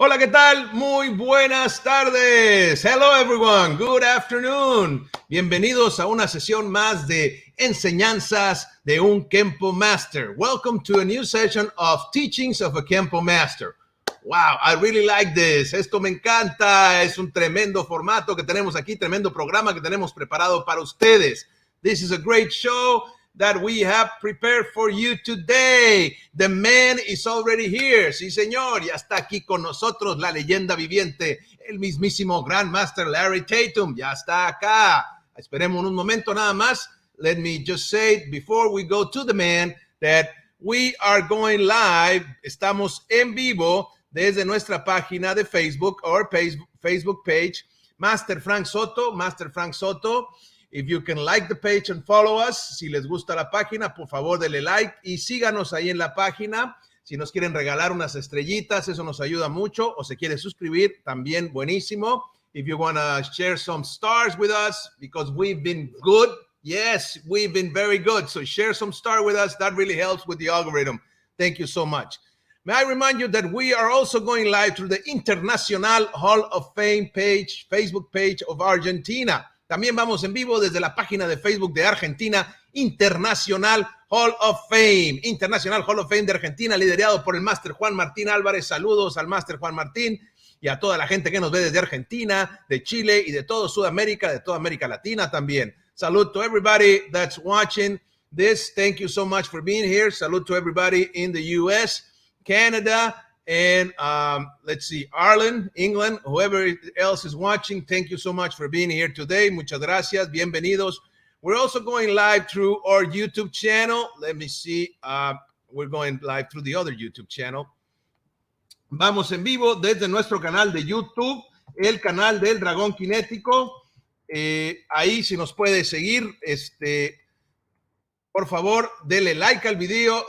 Hola, ¿qué tal? Muy buenas tardes. Hello, everyone. Good afternoon. Bienvenidos a una sesión más de enseñanzas de un KENPO Master. Welcome to a new session of teachings of a KENPO Master. Wow, I really like this. Esto me encanta. Es un tremendo formato que tenemos aquí, tremendo programa que tenemos preparado para ustedes. This is a great show that we have prepared for you today. The man is already here. Sí, señor, ya está aquí con nosotros la leyenda viviente, el mismísimo Grandmaster Larry Tatum. Ya está acá. Esperemos un momento nada más. Let me just say before we go to the man that we are going live. Estamos en vivo desde nuestra página de Facebook or Facebook page, Master Frank Soto. If you can like the page and follow us, si les gusta la página, por favor, denle like y síganos ahí en la página. Si nos quieren regalar unas estrellitas, eso nos ayuda mucho. O se quiere suscribir, también buenísimo. If you want to share some stars with us, because we've been good. Yes, we've been very good. So share some star with us. That really helps with the algorithm. Thank you so much. May I remind you that we are also going live through the International Hall of Fame page, Facebook page of Argentina. También vamos en vivo desde la página de Facebook de Argentina, International Hall of Fame. International Hall of Fame de Argentina, liderado por el Master Juan Martín Álvarez. Saludos al Master Juan Martín y a toda la gente que nos ve desde Argentina, de Chile y de toda Sudamérica, de toda América Latina también. Salud to everybody that's watching this. Thank you so much for being here. Salud to everybody in the U.S., Canada, and let's see, Ireland, England, whoever else is watching, thank you so much for being here today. Muchas gracias. Bienvenidos. We're also going live through our YouTube channel. Let me see. We're going live through the other YouTube channel. Vamos en vivo desde nuestro canal de YouTube, el canal del Dragón Kinético. Ahí si nos puede seguir, por favor, dele like al video,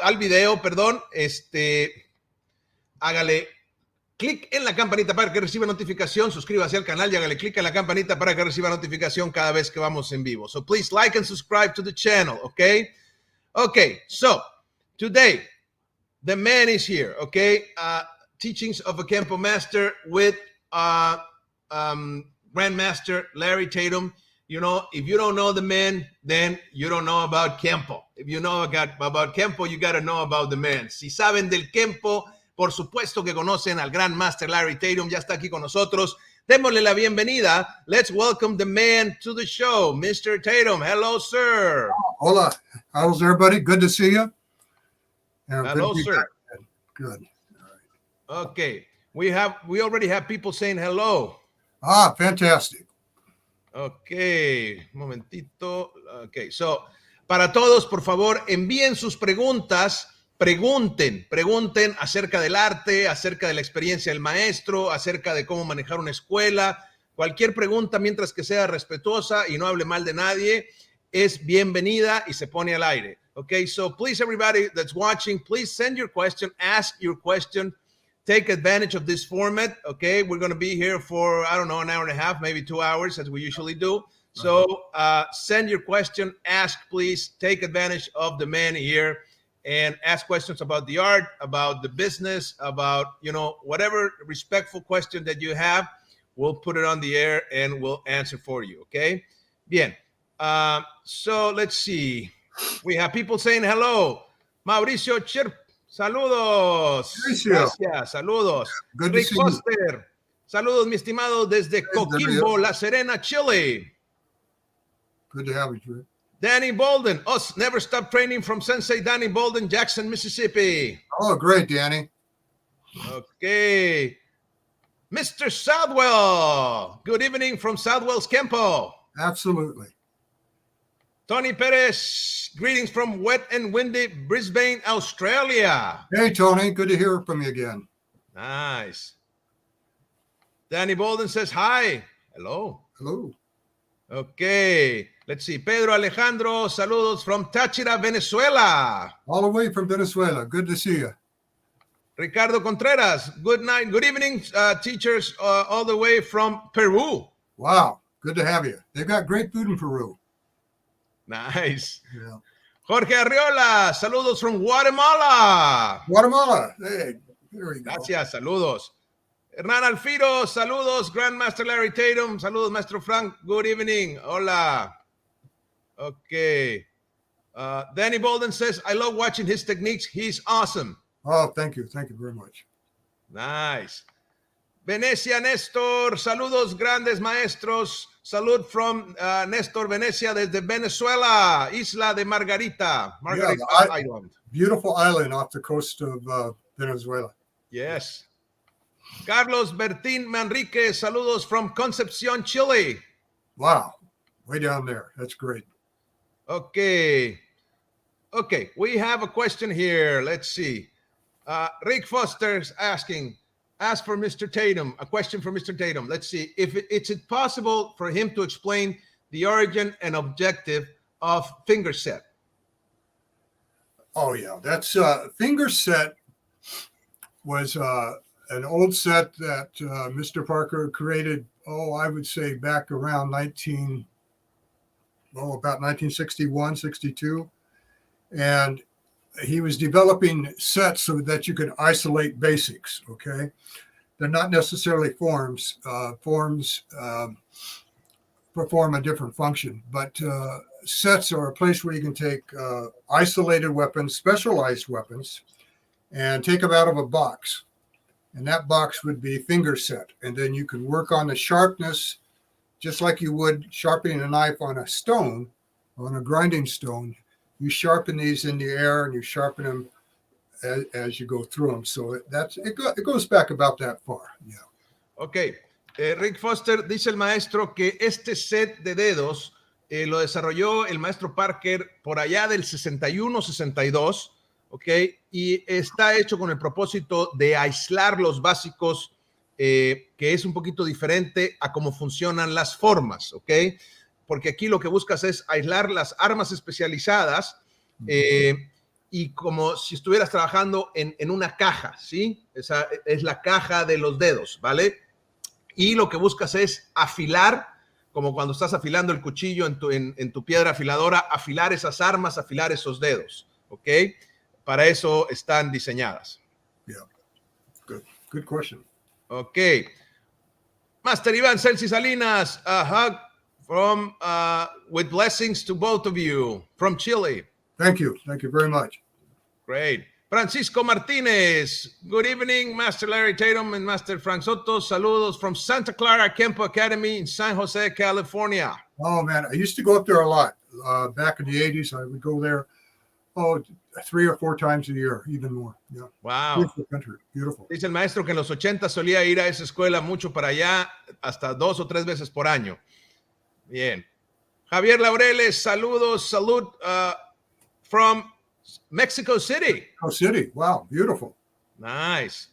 hágale clic en la campanita para que reciba notificación, suscríbase al canal y hágale clic en la campanita para que reciba notificación cada vez que vamos en vivo. So please like and subscribe to the channel, okay? Okay, so today, the man is here, okay? Teachings of a KENPO Master with Grandmaster Larry Tatum. You know, if you don't know the man, then you don't know about KENPO. If you know about KENPO, you got to know about the man. Si saben del KENPO, por supuesto que conocen al Grandmaster Larry Tatum, ya está aquí con nosotros. Démosle la bienvenida. Let's welcome the man to the show, Mr. Tatum. Hello, sir. Hola. How's everybody? Good to see you. Hello, sir. Good. All right. Okay. We already have people saying hello. Fantastic. Okay. Un momentito. Okay. So, para todos, por favor, envíen sus preguntas. Pregunten acerca del arte, acerca de la experiencia del maestro, acerca de cómo manejar una escuela. Cualquier pregunta, mientras que sea respetuosa y no hable mal de nadie, es bienvenida y se pone al aire. Okay, so please, everybody that's watching, please send your question, ask your question, take advantage of this format. Okay, we're going to be here for, I don't know, an hour and a half, maybe 2 hours, as we usually do. So send your question, ask, please, take advantage of the man here. And ask questions about the art, about the business, about, you know, whatever respectful question that you have, we'll put it on the air and we'll answer for you, okay? Bien. So let's see. We have people saying hello. Mauricio Chirp, saludos. Mauricio. Gracias, saludos. Good Rick to see you. Foster, saludos, mi estimado, desde Coquimbo, La Serena, Chile. Good to have you, Rick. Danny Bolden, us never stop training from Sensei Danny Bolden, Jackson, Mississippi. Oh, great, Danny. Okay. Mr. Southwell, good evening from Southwell's KENPO. Absolutely. Tony Perez, greetings from wet and windy Brisbane, Australia. Hey, Tony, good to hear from you again. Nice. Danny Bolden says hi. Hello. Hello. Okay. Let's see. Pedro Alejandro, saludos from Táchira, Venezuela. All the way from Venezuela. Good to see you. Ricardo Contreras, good night. Good evening, teachers, all the way from Peru. Wow. Good to have you. They've got great food in Peru. Nice. Yeah. Jorge Arriola, saludos from Guatemala. Guatemala. Hey, there we go. Gracias, saludos. Hernán Alfiro, saludos, Grandmaster Larry Tatum, saludos, Maestro Frank, good evening, hola. Okay. Danny Bolden says, I love watching his techniques, he's awesome. Oh, thank you very much. Nice. Venecia Néstor, saludos grandes maestros, salud from Néstor Venecia desde Venezuela, Isla de Margarita Island. Beautiful island off the coast of Venezuela. Yes. Carlos Bertín Manrique, saludos from Concepción, Chile. Wow, way down there. That's great. Okay, we have a question here. Let's see. Rick Foster's asking, ask for Mr. Tatum, a question for Mr. Tatum. Let's see if it's possible for him to explain the origin and objective of finger set. Oh yeah, that's finger set was an old set that Mr. Parker created, I would say back around about 1961, 62. And he was developing sets so that you could isolate basics, okay? They're not necessarily forms. Forms perform a different function, but sets are a place where you can take isolated weapons, specialized weapons, and take them out of a box. And that box would be finger set. And then you can work on the sharpness, just like you would sharpening a knife on a stone, on a grinding stone. You sharpen these in the air and you sharpen them as you go through them. So it goes back about that far. Yeah. Okay. Rick Foster dice el maestro que este set de dedos lo desarrolló el maestro Parker por allá del 61, 62. ¿Ok? Y está hecho con el propósito de aislar los básicos, que es un poquito diferente a cómo funcionan las formas, ¿ok? Porque aquí lo que buscas es aislar las armas especializadas y como si estuvieras trabajando en una caja, ¿sí? Esa es la caja de los dedos, ¿vale? Y lo que buscas es afilar, como cuando estás afilando el cuchillo en tu piedra afiladora, afilar esas armas, afilar esos dedos, ¿ok? Para eso están diseñadas. Yeah. Good question. Okay. Master Iván Celsi Salinas, a hug from with blessings to both of you from Chile. Thank you very much. Great. Francisco Martinez, good evening, Master Larry Tatum and Master Frank Soto. Saludos from Santa Clara KENPO Academy in San Jose, California. Oh man, I used to go up there a lot. Back in the 80s, I would go there 3 or 4 times a year, even more. Yeah. Wow. Beautiful country. Beautiful. Dice el maestro que en los 80 solía ir a esa escuela mucho para allá, hasta 2 o 3 veces por año. Bien. Javier Laureles, saludos, salud from Mexico City. Mexico City. Wow. Beautiful. Nice.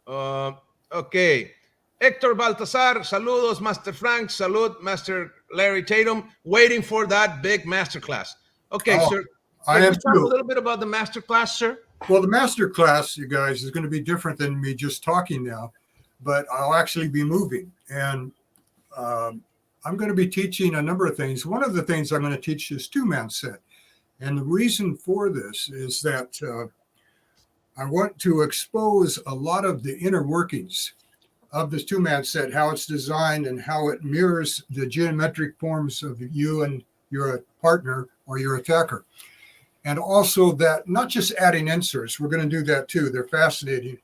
Okay. Héctor Baltazar, saludos, Master Frank, salud, Master Larry Tatum, waiting for that big masterclass. Okay, sir. I am talk a little bit about the masterclass, sir? Well, the masterclass, you guys, is going to be different than me just talking now, but I'll actually be moving. And I'm going to be teaching a number of things. One of the things I'm going to teach is 2-man set. And the reason for this is that I want to expose a lot of the inner workings of this 2-man set, how it's designed and how it mirrors the geometric forms of you and your partner or your attacker. And also that not just adding inserts, we're going to do that too. They're fascinating,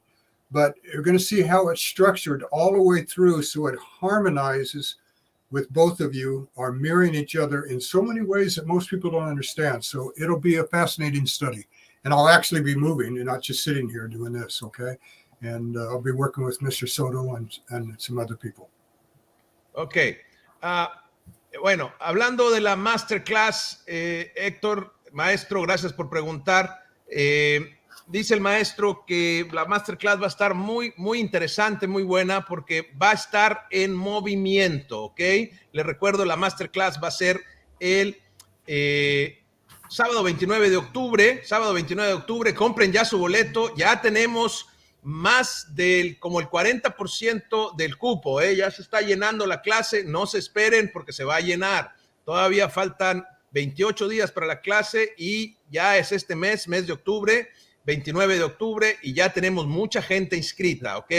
but you're going to see how it's structured all the way through so it harmonizes with both of you, are mirroring each other in so many ways that most people don't understand. So it'll be a fascinating study. And I'll actually be moving and not just sitting here doing this, okay? And I'll be working with Mr. Soto and some other people. Okay. Bueno, hablando de la masterclass, Héctor, maestro, gracias por preguntar. Dice el maestro que la masterclass va a estar muy, muy interesante, muy buena, porque va a estar en movimiento, ¿ok? Les recuerdo, la masterclass va a ser el sábado 29 de octubre. Compren ya su boleto. Ya tenemos más del como el 40% del cupo, ya se está llenando la clase. No se esperen porque se va a llenar. Todavía faltan 28 días para la clase y ya es este mes de octubre, 29 de octubre, y ya tenemos mucha gente inscrita, ¿ok?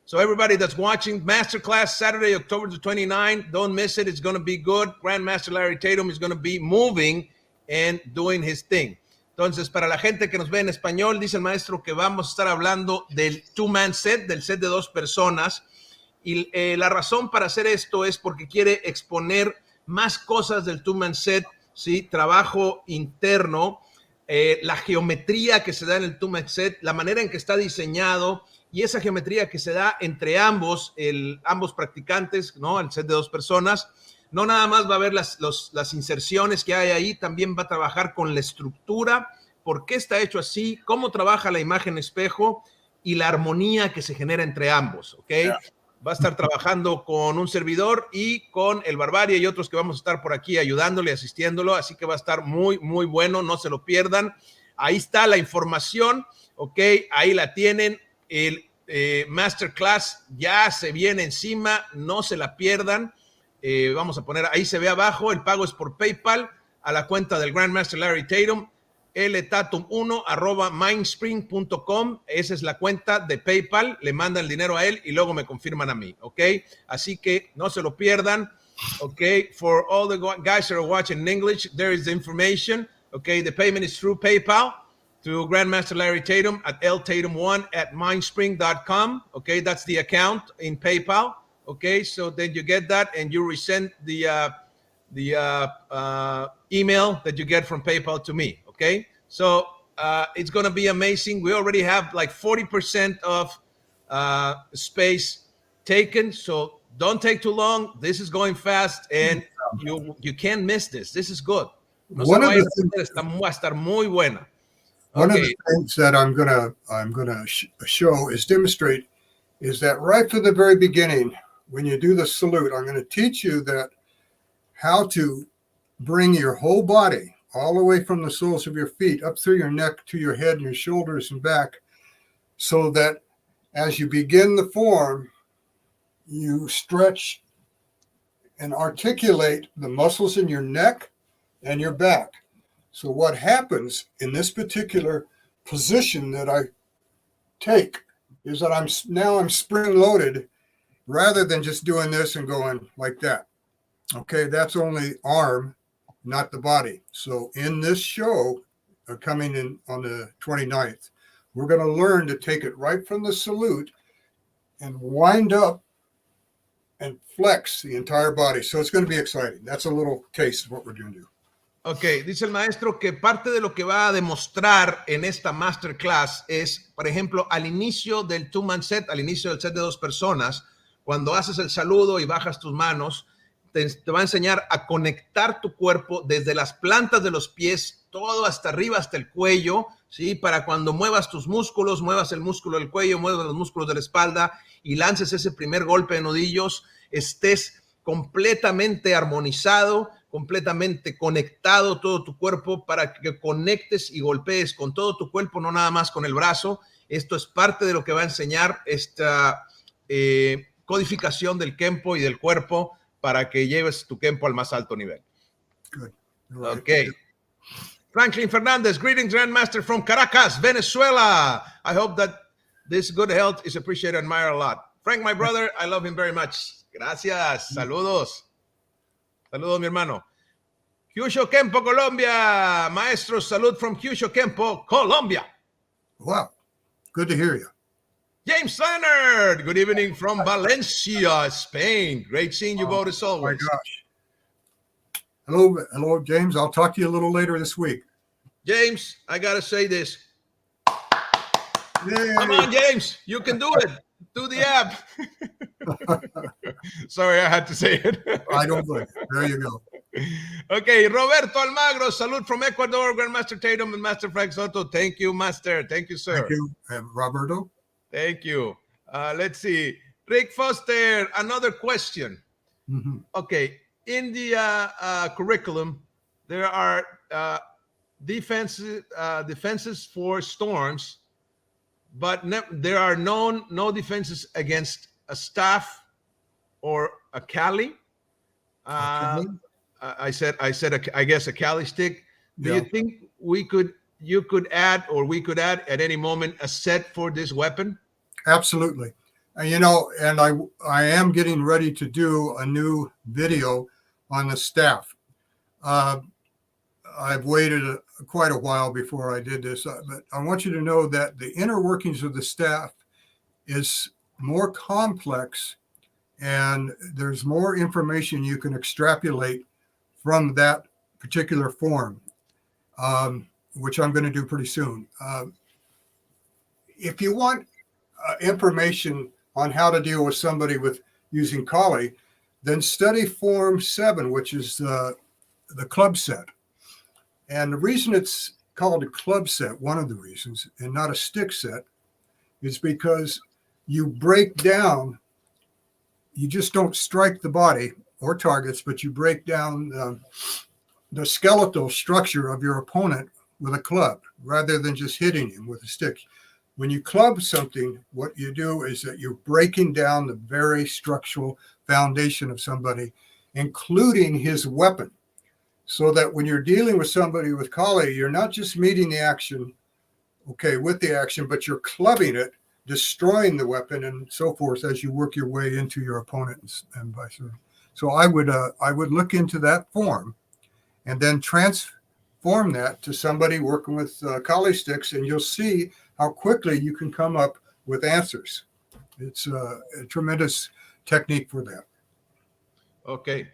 So everybody that's watching, Masterclass Saturday, October the 29th, don't miss it. It's going to be good. Grandmaster Larry Tatum is going to be moving and doing his thing. Entonces, para la gente que nos ve en español, dice el maestro que vamos a estar hablando del two-man set, del set de 2 personas. Y la razón para hacer esto es porque quiere exponer más cosas del two-man set, ¿sí? Trabajo interno, la geometría que se da en el two-man set, la manera en que está diseñado y esa geometría que se da entre ambos practicantes, ¿no? El set de 2 personas. No nada más va a ver las inserciones que hay ahí, también va a trabajar con la estructura, por qué está hecho así, cómo trabaja la imagen espejo y la armonía que se genera entre ambos, ¿ok? Yeah. Va a estar trabajando con un servidor y con el Barbarie y otros que vamos a estar por aquí ayudándole, asistiéndolo, así que va a estar muy, muy bueno, no se lo pierdan. Ahí está la información, ¿ok? Ahí la tienen, el Masterclass ya se viene encima, no se la pierdan. Vamos a poner, ahí se ve abajo, el pago es por PayPal a la cuenta del Grandmaster Larry Tatum, ltatum1@mindspring.com, esa es la cuenta de PayPal, le mandan el dinero a él y luego me confirman a mí, ¿ok? Así que no se lo pierdan, ¿ok? For all the guys that are watching in English, there is the information, ¿ok? The payment is through PayPal, to Grandmaster Larry Tatum at ltatum1@mindspring.com, ¿ok? That's the account in PayPal. Okay, so then you get that and you resend the email that you get from PayPal to me, okay? So it's going to be amazing. We already have like 40% of space taken, so don't take too long. This is going fast and you can't miss this. This is good. No one of the things, va a estar muy buena. One of the things that I'm gonna show is demonstrate is that right from the very beginning, when you do the salute, I'm going to teach you that how to bring your whole body all the way from the soles of your feet up through your neck to your head and your shoulders and back, so that as you begin the form, you stretch and articulate the muscles in your neck and your back. So what happens in this particular position that I take is that I'm spring-loaded, rather than just doing this and going like that. Okay, that's only arm, not the body. So in this show coming in on the 29th, we're going to learn to take it right from the salute and wind up and flex the entire body. So it's going to be exciting. That's a little taste of what we're going to do. Ok, dice el maestro que parte de lo que va a demostrar en esta masterclass es, por ejemplo, al inicio del two-man set, al inicio del set de 2 personas, cuando haces el saludo y bajas tus manos, te va a enseñar a conectar tu cuerpo desde las plantas de los pies, todo hasta arriba, hasta el cuello, ¿sí? Para cuando muevas tus músculos, muevas el músculo del cuello, muevas los músculos de la espalda y lances ese primer golpe de nudillos, estés completamente armonizado, completamente conectado todo tu cuerpo para que conectes y golpees con todo tu cuerpo, no nada más con el brazo. Esto es parte de lo que va a enseñar esta codificación del KENPO y del cuerpo para que lleves tu KENPO al más alto nivel. Good. Right. Okay. Franklin Fernandez, greetings, Grandmaster from Caracas, Venezuela. I hope that this good health is appreciated and admired a lot. Frank, my brother, I love him very much. Gracias. Saludos. Saludos, mi hermano. Kyusho KENPO, Colombia. Maestro, salud from Kyusho KENPO, Colombia. Wow. Good to hear you. James Leonard, good evening from Valencia, Spain. Great seeing you both as always. Oh my gosh. Hello, James. I'll talk to you a little later this week. James, I got to say this. Yay. Come on, James. You can do it. Do the app. Sorry, I had to say it. I don't blame you. There you go. Okay, Roberto Almagro, salute from Ecuador, Grandmaster Tatum and Master Frank Soto. Thank you, Master. Thank you, sir. Thank you, Roberto. Thank you. Let's see. Rick Foster, another question. Mm-hmm. Okay, in the curriculum, there are defenses for storms, but there are no defenses against a staff or a Cali. I guess a Cali stick. Do you think we could add at any moment a set for this weapon? Absolutely. You know, and I am getting ready to do a new video on the staff. I've waited quite a while before I did this, but I want you to know that the inner workings of the staff is more complex, and there's more information you can extrapolate from that particular form, which I'm going to do pretty soon. If you want information on how to deal with somebody with using Kali, then study Form 7, which is the club set. And the reason it's called a club set, one of the reasons, and not a stick set, is because you break down, you just don't strike the body or targets, but you break down the skeletal structure of your opponent with a club rather than just hitting him with a stick. When you club something, what you do is that you're breaking down the very structural foundation of somebody, including his weapon, so that when you're dealing with somebody with Kali, you're not just meeting the action, okay, with the action, but you're clubbing it, destroying the weapon, and so forth as you work your way into your opponent and vice versa. So I would look into that form and then transform that to somebody working with Kali sticks, and you'll see how quickly you can come up with answers. It's a tremendous technique for that. Ok.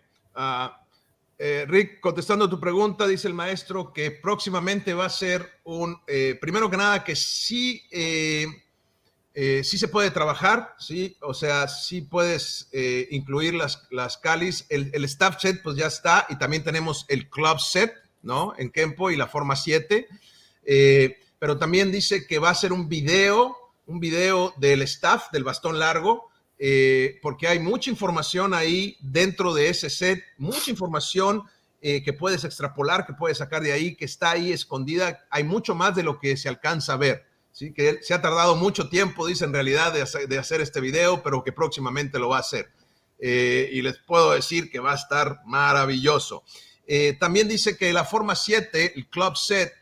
Rick, contestando tu pregunta, dice el maestro que próximamente va a ser primero que nada, que sí, sí se puede trabajar, ¿sí? O sea, sí puedes incluir las Kalis. El staff set pues ya está, y también tenemos el club set, ¿no? En KENPO y la forma 7. Pero también dice que va a ser un video del staff, del bastón largo, porque hay mucha información ahí dentro de ese set, mucha información que puedes extrapolar, que puedes sacar de ahí, que está ahí escondida. Hay mucho más de lo que se alcanza a ver, ¿sí? Que se ha tardado mucho tiempo, dice en realidad, de hacer este video, pero que próximamente lo va a hacer. Y les puedo decir que va a estar maravilloso. También dice que la forma 7, el club set,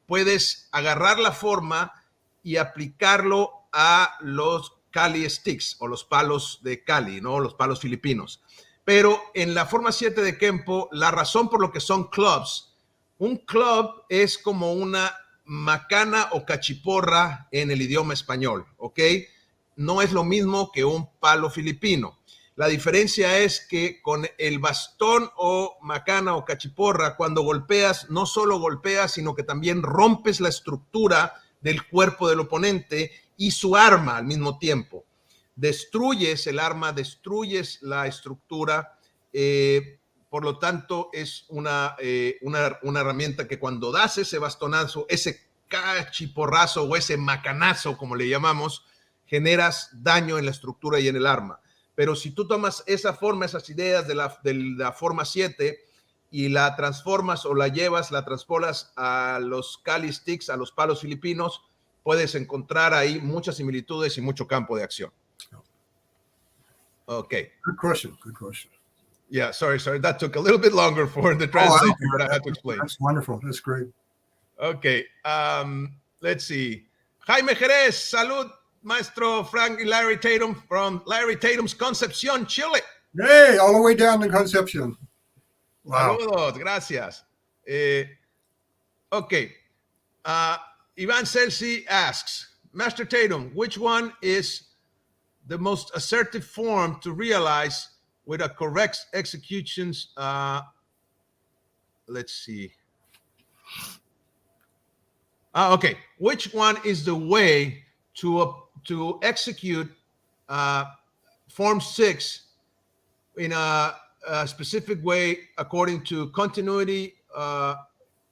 puedes agarrar la forma y aplicarlo a los Kali sticks o los palos de Kali, ¿no? Los palos filipinos. Pero en la forma 7 de KENPO, la razón por lo que son clubs, un club es como una macana o cachiporra en el idioma español, ¿ok? No es lo mismo que un palo filipino. La diferencia es que con el bastón o macana o cachiporra, cuando golpeas, no solo golpeas, sino que también rompes la estructura del cuerpo del oponente y su arma al mismo tiempo. Destruyes el arma, destruyes la estructura, por lo tanto es una herramienta que cuando das ese bastonazo, ese cachiporrazo o ese macanazo, como le llamamos, generas daño en la estructura y en el arma. Pero si tú tomas esa forma, esas ideas de la forma 7 y la transformas o la llevas, la transpolas a los Kali sticks, a los palos filipinos, puedes encontrar ahí muchas similitudes y mucho campo de acción. Okay. Good question. Good question. Yeah, sorry. That took a little bit longer for the translation, but I had to explain. That's wonderful. That's great. Okay. Let's see. Jaime Jerez, salud. Maestro Frank y Larry Tatum from Larry Tatum's Concepción, Chile. Hey, all the way down to Concepción. Wow. Saludos, gracias. Okay. Ivan Celsi asks, Master Tatum, which one is the most assertive form to realize with a correct executions? Let's see. Okay. Which one is the way to execute Form 6 in a specific way according to continuity,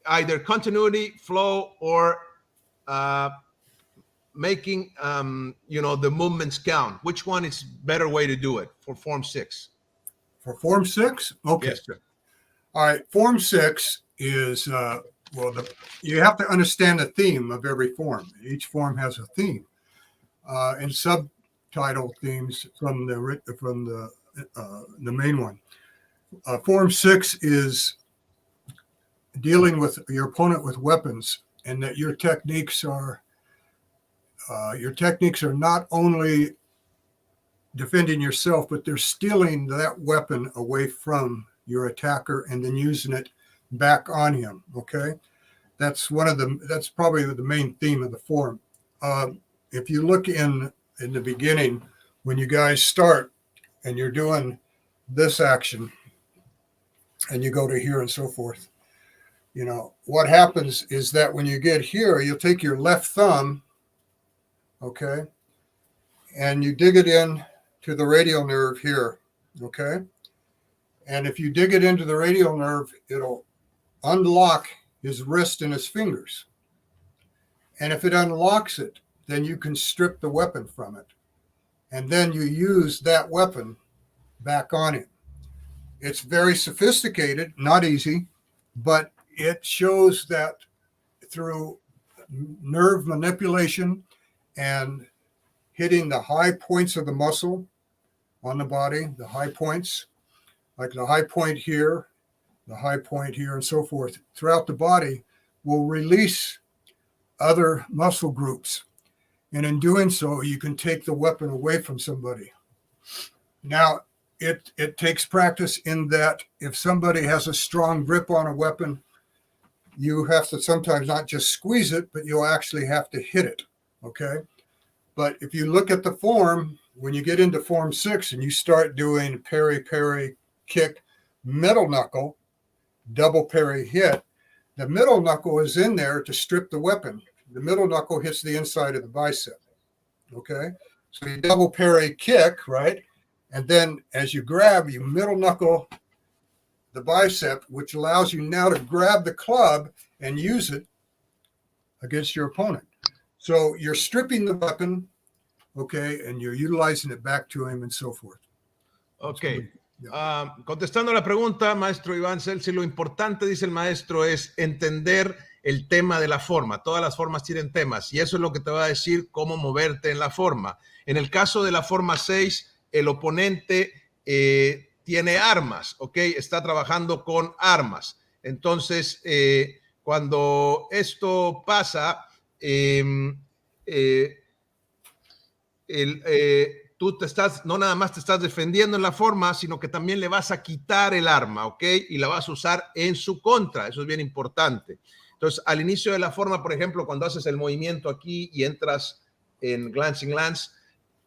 either continuity, flow, or making the movements count? Which one is better way to do it for Form 6? For Form 6? Okay. Yes, sir. All right. Form 6 is, you have to understand the theme of every form. Each form has a theme. And subtitle themes from the main one. Form 6 is dealing with your opponent with weapons, and that your techniques are not only defending yourself, but they're stealing that weapon away from your attacker and then using it back on him. Okay, that's probably the main theme of the form. If you look in the beginning, when you guys start and you're doing this action and you go to here and so forth, you know, what happens is that when you get here, you'll take your left thumb, okay, and you dig it in to the radial nerve here, okay? And if you dig it into the radial nerve, it'll unlock his wrist and his fingers. And if it unlocks it, then you can strip the weapon from it. And then you use that weapon back on him. It's very sophisticated, not easy, but it shows that through nerve manipulation and hitting the high points of the muscle on the body, the high points, like the high point here, the high point here, and so forth, throughout the body, will release other muscle groups. And in doing so, you can take the weapon away from somebody. Now, it takes practice in that if somebody has a strong grip on a weapon, you have to sometimes not just squeeze it, but you'll actually have to hit it, okay? But if you look at the form, when you get into form 6 and you start doing parry, parry, kick, middle knuckle, double parry, hit, the middle knuckle is in there to strip the weapon. The middle knuckle hits the inside of the bicep, okay? So you double parry, kick, right? And then as you grab, you middle knuckle the bicep, which allows you now to grab the club and use it against your opponent. So you're stripping the weapon, okay, and you're utilizing it back to him and so forth. Ok. Contestando la pregunta, maestro Iván Celsi, lo importante, dice el maestro, es entender el tema de la forma. Todas las formas tienen temas y eso es lo que te va a decir cómo moverte en la forma. En el caso de la forma 6, el oponente tiene armas, ¿ok? Está trabajando con armas. Entonces, cuando esto pasa, tú no nada más te estás defendiendo en la forma, sino que también le vas a quitar el arma, ¿ok? Y la vas a usar en su contra. Eso es bien importante. Entonces, al inicio de la forma, por ejemplo, cuando haces el movimiento aquí y entras en glancing lance,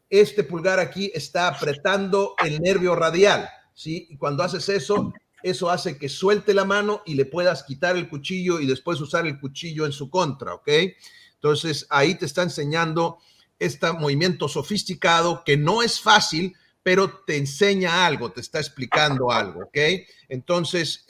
este pulgar aquí está apretando el nervio radial, ¿sí? Y cuando haces eso, eso hace que suelte la mano y le puedas quitar el cuchillo y después usar el cuchillo en su contra, ¿ok? Entonces, ahí te está enseñando este movimiento sofisticado que no es fácil, pero te enseña algo, te está explicando algo, ¿ok? Entonces,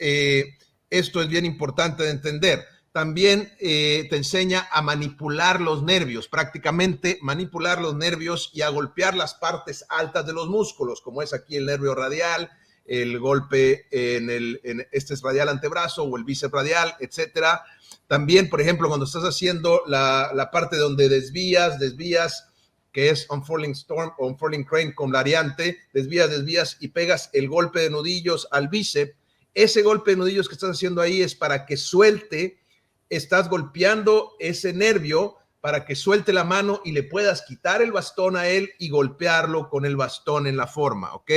esto es bien importante de entender. También te enseña a manipular los nervios, prácticamente manipular los nervios y a golpear las partes altas de los músculos, como es aquí el nervio radial, el golpe este es radial antebrazo o el bíceps radial, etcétera. También, por ejemplo, cuando estás haciendo la parte donde desvías, que es unfurling storm o unfurling crane con variante, desvías y pegas el golpe de nudillos al bíceps. Ese golpe de nudillos que estás haciendo ahí es para que suelte. Estás golpeando ese nervio para que suelte la mano y le puedas quitar el bastón a él y golpearlo con el bastón en la forma, ¿ok?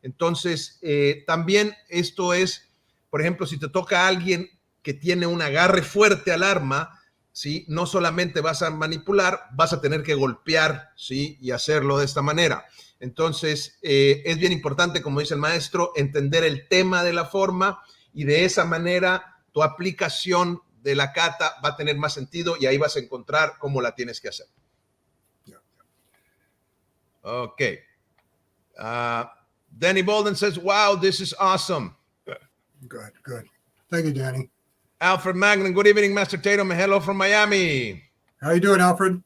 Entonces, también esto es, por ejemplo, si te toca a alguien que tiene un agarre fuerte al arma, ¿sí? No solamente vas a manipular, vas a tener que golpear, ¿sí? Y hacerlo de esta manera. Entonces, es bien importante, como dice el maestro, entender el tema de la forma y de esa manera tu aplicación de la kata va a tener más sentido y ahí vas a encontrar cómo la tienes que hacer. Ok. Danny Bolden says, wow, this is awesome. Good. Thank you, Danny. Alfred Magnan, good evening, Master Tatum. Hello from Miami. How you doing, Alfred?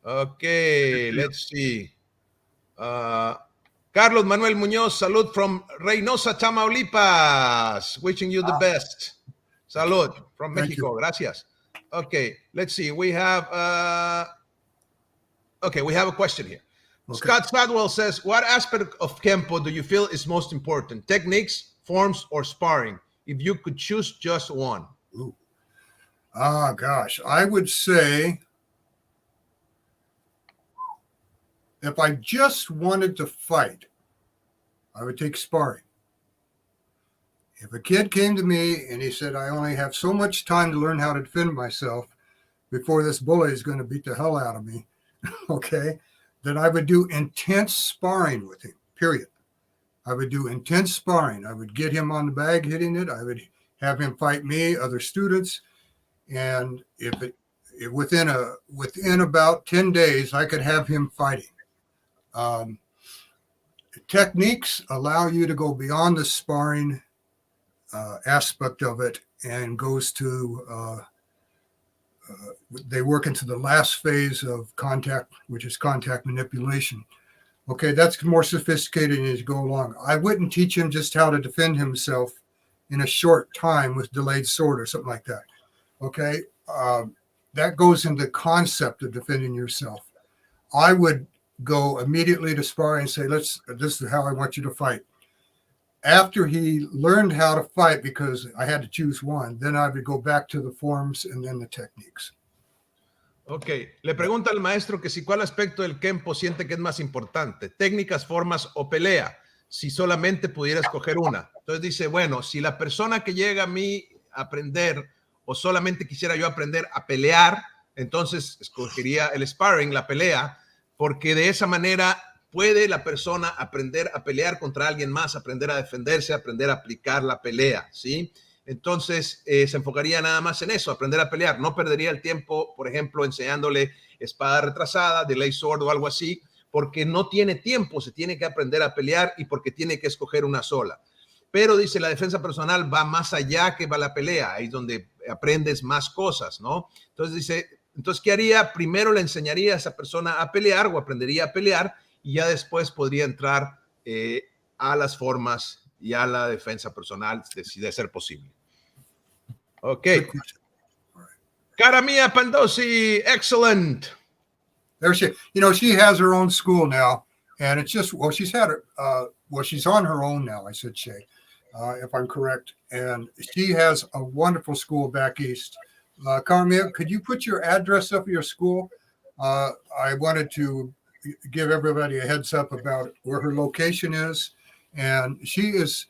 Okay, let's see. Carlos Manuel Muñoz, salud from Reynosa, Tamaulipas. Wishing you the best. Salud from Mexico. Gracias. Okay, let's see. We have we have a question here. Okay. Scott Spadwell says, what aspect of KENPO do you feel is most important? Techniques, forms, or sparring? If you could choose just one. Ooh. Gosh, I would say if I just wanted to fight, I would take sparring. If a kid came to me and he said, I only have so much time to learn how to defend myself before this bully is going to beat the hell out of me, okay, then I would do intense sparring with him, period. I would do intense sparring. I would get him on the bag hitting it. I would have him fight me, other students. And within about 10 days, I could have him fighting. Techniques allow you to go beyond the sparring aspect of it and goes to they work into the last phase of contact, which is contact manipulation. Okay, that's more sophisticated as you go along. I wouldn't teach him just how to defend himself in a short time with delayed sword or something like that. Okay, that goes into the concept of defending yourself. I would go immediately to sparring and say, this is how I want you to fight. After he learned how to fight, because I had to choose one, then I would go back to the forms and then the techniques. Ok, le pregunta al maestro que si cuál aspecto del Kenpo siente que es más importante, técnicas, formas o pelea, si solamente pudiera escoger una. Entonces dice, bueno, si la persona que llega a mí a aprender o solamente quisiera yo aprender a pelear, entonces escogería el sparring, la pelea, porque de esa manera puede la persona aprender a pelear contra alguien más, aprender a defenderse, aprender a aplicar la pelea, ¿sí? Entonces se enfocaría nada más en eso, aprender a pelear. No perdería el tiempo, por ejemplo, enseñándole espada retrasada, delay sword o algo así, porque no tiene tiempo, se tiene que aprender a pelear y porque tiene que escoger una sola. Pero dice, la defensa personal va más allá que va la pelea, ahí es donde aprendes más cosas, ¿no? Entonces dice, entonces, ¿qué haría? Primero le enseñaría a esa persona a pelear o aprendería a pelear y ya después podría entrar a las formas y a la defensa personal, de ser posible. Ok. Cara mía, Pandosi, excellent. There she has her own school now, and it's just, she's on her own now, I should say, if I'm correct. And she has a wonderful school back east. Carmia, could you put your address up of your school? I wanted to give everybody a heads up about where her location is. And she is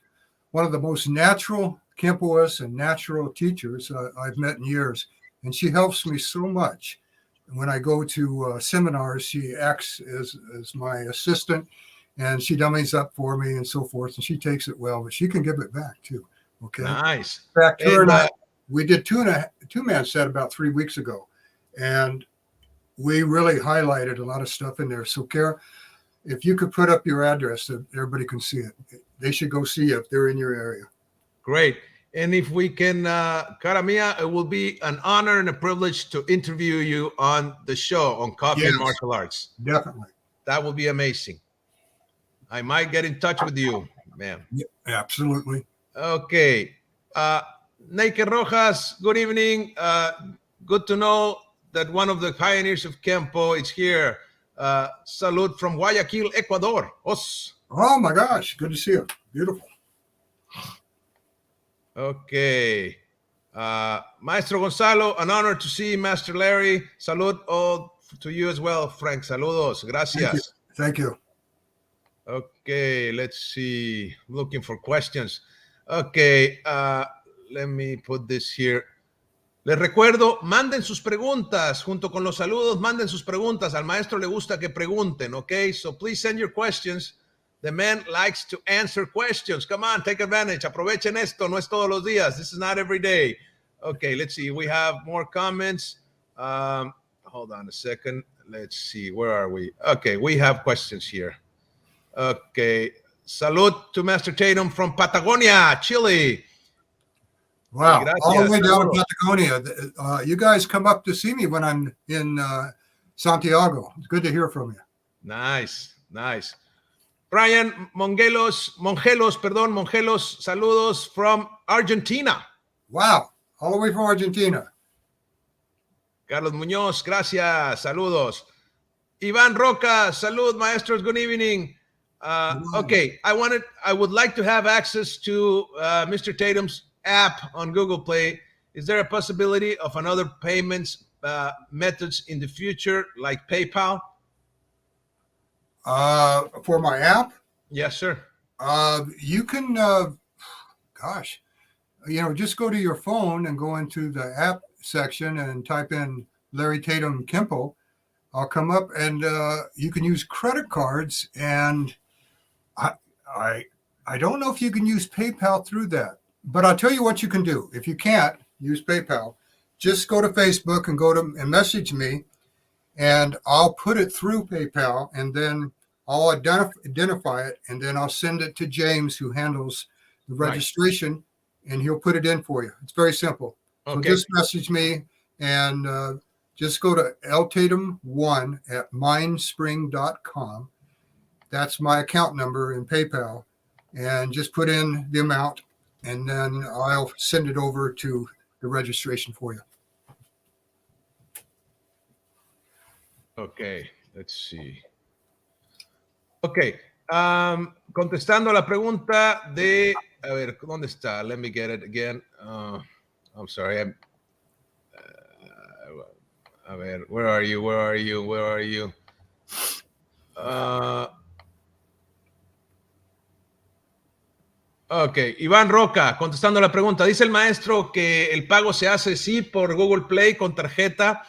one of the most natural Kenpoists and natural teachers I've met in years. And she helps me so much. When I go to seminars, she acts as my assistant, and she dummies up for me and so forth. And she takes it well, but she can give it back too. Okay. Nice. In fact, her and I, we did two-man set about 3 weeks ago, and we really highlighted a lot of stuff in there. So, Kara, if you could put up your address so everybody can see it. They should go see you if they're in your area. Great. And if we can, Cara mía, it will be an honor and a privilege to interview you on the show on Coffee and Martial Arts. Definitely. That will be amazing. I might get in touch with you, man. Yeah, absolutely. Okay. Naked Rojas, good evening. Good to know that one of the pioneers of Kenpo is here. Salud from Guayaquil, Ecuador. Oh my gosh, good to see you. Beautiful. Okay. Maestro Gonzalo, an honor to see Master Larry. Salud all to you as well, Frank. Saludos. Gracias. Thank you. Okay, let's see. Looking for questions. Okay, let me put this here. Les recuerdo, manden sus preguntas junto con los saludos, manden sus preguntas. Al maestro le gusta que pregunten, okay? So please send your questions. The man likes to answer questions. Come on, take advantage. Aprovechen esto. No es todos los días. This is not every day. Okay, let's see. We have more comments. Hold on a second. Let's see. Where are we? Okay, we have questions here. Okay. Salud to Master Tatum from Patagonia, Chile. Wow. Gracias. All the way down to Patagonia. You guys come up to see me when I'm in Santiago. It's good to hear from you. Nice, nice. Brian Mongelos, saludos from Argentina. Wow, all the way from Argentina. Carlos Muñoz, gracias, saludos. Iván Roca, salud, maestros, good evening. Okay, I would like to have access to Mr. Tatum's app on Google Play. Is there a possibility of another payments methods in the future, like PayPal? For my app, Yes, sir. you can, just go to your phone and go into the app section and type in Larry Tatum KENPO. I'll come up, and you can use credit cards. And I don't know if you can use PayPal through that, but I'll tell you what you can do. If you can't use PayPal, just go to Facebook and message me, and I'll put it through PayPal, and then I'll identify it, and then I'll send it to James, who handles the registration, and he'll put it in for you. It's very simple. So just message me, and just go to ltatum1@mindspring.com. That's my account number in PayPal, and just put in the amount, and then I'll send it over to the registration for you. Okay, let's see. Okay, contestando la pregunta de, a ver, ¿dónde está? Let me get it again. I'm sorry. A ver, where are you? Ok, Iván Roca, contestando la pregunta. Dice el maestro que el pago se hace, sí, por Google Play con tarjeta.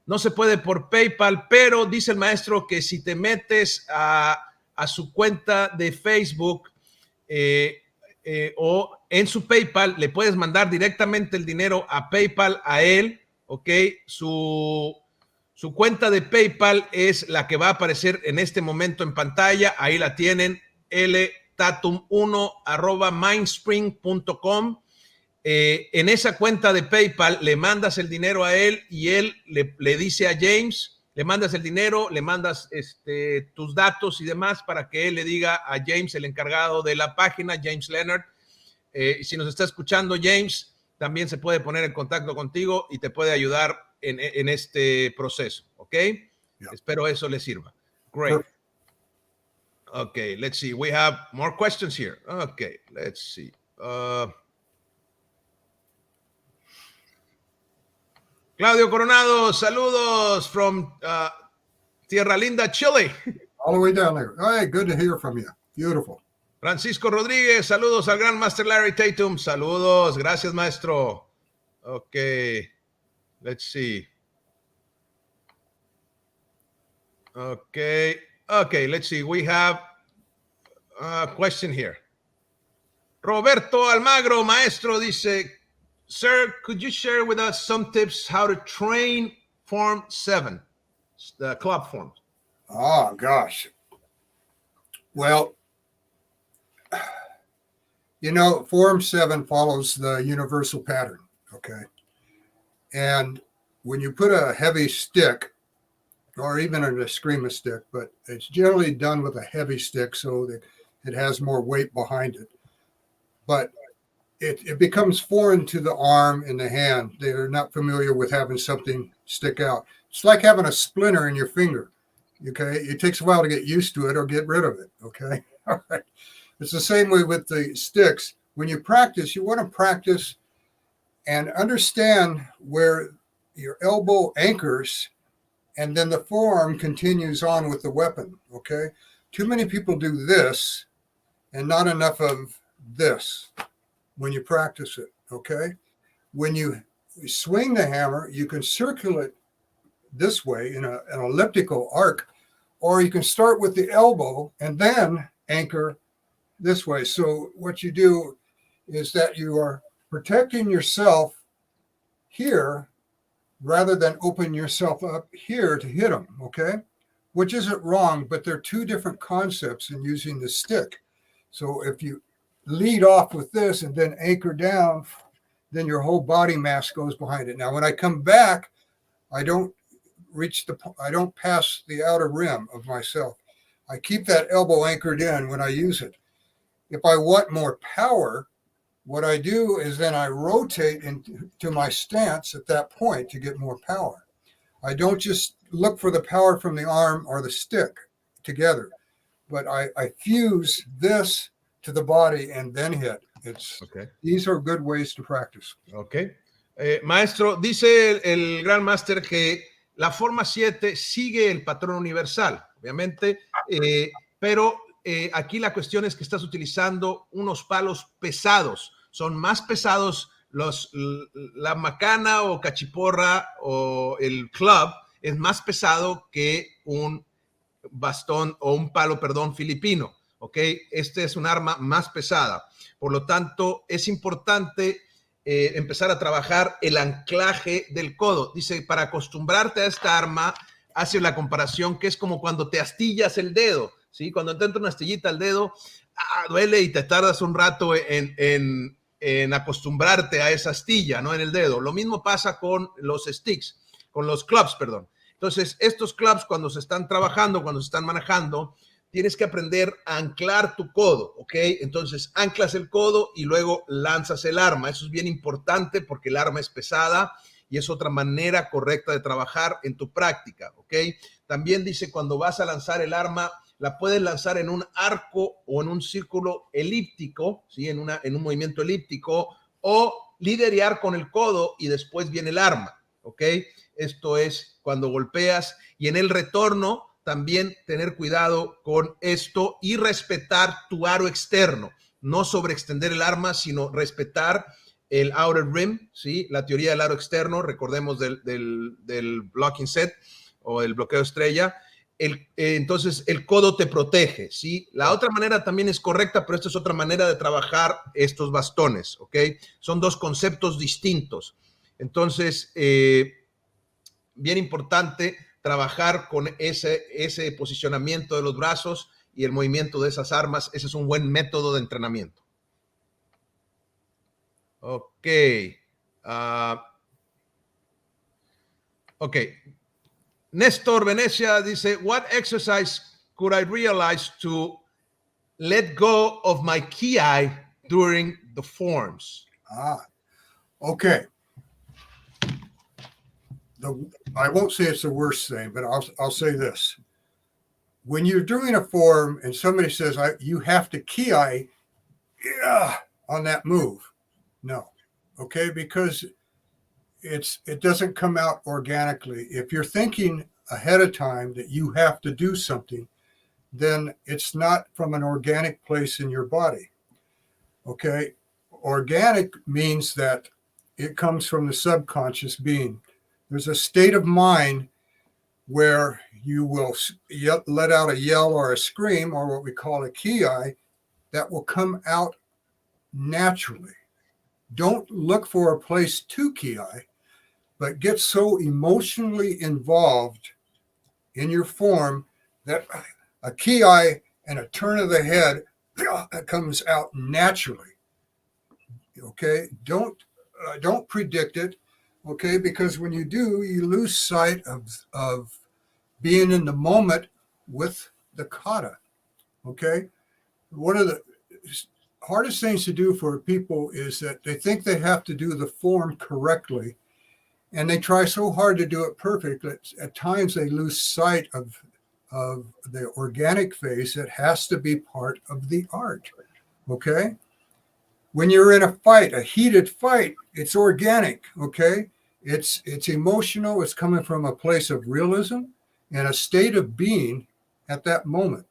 No se puede por PayPal, pero dice el maestro que si te metes a su cuenta de Facebook o en su PayPal, le puedes mandar directamente el dinero a PayPal a él, ¿ok? Su cuenta de PayPal es la que va a aparecer en este momento en pantalla. Ahí la tienen, ltatum1@mindspring.com. En esa cuenta de PayPal le mandas el dinero a él y él le dice a James, le mandas el dinero, le mandas tus datos y demás para que él le diga a James, el encargado de la página, James Leonard. Si nos está escuchando James, también se puede poner en contacto contigo y te puede ayudar en este proceso, ¿ok? Yeah. Espero eso le sirva. Great. Perfect. Okay, let's see. We have more questions here. Okay, let's see. Claudio Coronado, saludos from Tierra Linda, Chile. All the way down there. All right, good to hear from you. Beautiful. Francisco Rodríguez, saludos al gran Master Larry Tatum. Saludos, gracias, maestro. Okay, let's see. Okay, let's see. We have a question here. Roberto Almagro, maestro, dice, sir, could you share with us some tips how to train Form 7, the club forms? Oh, gosh. Well, Form 7 follows the universal pattern, okay? And when you put a heavy stick, or even an eskrima stick, but it's generally done with a heavy stick so that it has more weight behind it. But it becomes foreign to the arm and the hand. They're not familiar with having something stick out. It's like having a splinter in your finger, okay? It takes a while to get used to it or get rid of it, okay? All right. It's the same way with the sticks. When you practice, you want to practice and understand where your elbow anchors, and then the forearm continues on with the weapon, okay? Too many people do this and not enough of this when you practice it, okay? When you swing the hammer, you can circle it this way in an elliptical arc, or you can start with the elbow and then anchor this way. So what you do is that you are protecting yourself here rather than open yourself up here to hit them, okay? Which isn't wrong, but they're two different concepts in using the stick. So if you lead off with this and then anchor down, then your whole body mass goes behind it. Now, when I come back, I don't pass the outer rim of myself. I keep that elbow anchored in when I use it. If I want more power, what I do is then I rotate into my stance at that point to get more power. I don't just look for the power from the arm or the stick together, but I fuse this to the body and then hit. These are good ways to practice. Okay. Maestro, dice el Gran Master que la forma 7 sigue el patrón universal, obviamente, pero aquí la cuestión es que estás utilizando unos palos pesados, son más pesados la macana o cachiporra o el club es más pesado que un bastón o un palo, perdón, filipino, ¿ok? Este es un arma más pesada. Por lo tanto, es importante empezar a trabajar el anclaje del codo. Dice, para acostumbrarte a esta arma, hace la comparación que es como cuando te astillas el dedo, ¿sí? Cuando te entra una astillita al dedo, duele y te tardas un rato en acostumbrarte a esa astilla, ¿no? En el dedo. Lo mismo pasa con los sticks, con los clubs, perdón. Entonces, estos clubs cuando se están trabajando, cuando se están manejando, tienes que aprender a anclar tu codo, ¿ok? Entonces, anclas el codo y luego lanzas el arma. Eso es bien importante porque el arma es pesada y es otra manera correcta de trabajar en tu práctica, ¿ok? También dice, cuando vas a lanzar el arma, la puedes lanzar en un arco o en un círculo elíptico, ¿sí? En un movimiento elíptico, o liderear con el codo y después viene el arma, ¿ok? Esto es cuando golpeas, y en el retorno también tener cuidado con esto y respetar tu aro externo, no sobreextender el arma, sino respetar el outer rim, ¿sí? La teoría del aro externo, recordemos del blocking set o el bloqueo estrella. Entonces el codo te protege, ¿sí? La otra manera también es correcta, pero esta es otra manera de trabajar estos bastones, ¿ok? Son dos conceptos distintos. Entonces, bien importante trabajar con ese posicionamiento de los brazos y el movimiento de esas armas. Ese es un buen método de entrenamiento. Ok. Ok. Néstor Venecia dice, what exercise could I realize to let go of my ki during the forms? Okay. I won't say it's the worst thing, but I'll say this. When you're doing a form and somebody says, you have to ki on that move. No. Okay. Because it doesn't come out organically. If you're thinking ahead of time that you have to do something, then it's not from an organic place in your body. Okay. Organic means that it comes from the subconscious being. There's a state of mind where you will let out a yell or a scream, or what we call a ki, that will come out naturally. Don't look for a place to ki, but get so emotionally involved in your form that a ki and a turn of the head comes out naturally. Okay, don't predict it. Okay, because when you do, you lose sight of being in the moment with the kata. Okay, one of the hardest things to do for people is that they think they have to do the form correctly, and they try so hard to do it perfect that at times they lose sight of the organic phase that has to be part of the art. Okay, when you're in a fight, a heated fight, it's organic. Okay, it's emotional. It's coming from a place of realism and a state of being at that moment.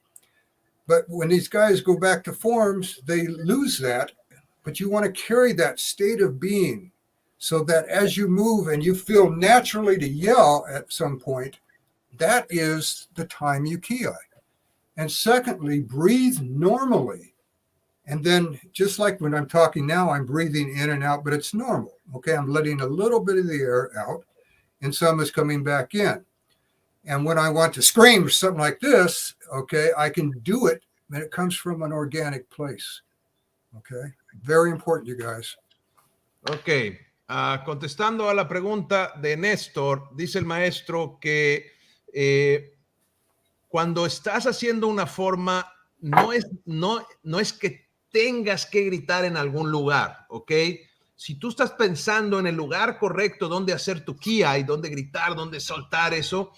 But when these guys go back to forms, they lose that. But you want to carry that state of being so that as you move and you feel naturally to yell at some point, that is the time you ki. And secondly, breathe normally. And then just like when I'm talking now, I'm breathing in and out, but it's normal. Okay, I'm letting a little bit of the air out and some is coming back in. And when I want to scream or something like this, okay, I can do it, and it comes from an organic place. Okay, very important, you guys. Ok, contestando a la pregunta de Néstor, dice el maestro que cuando estás haciendo una forma, no es que tengas que gritar en algún lugar, ¿ok? Si tú estás pensando en el lugar correcto donde hacer tu ki y donde gritar, donde soltar eso,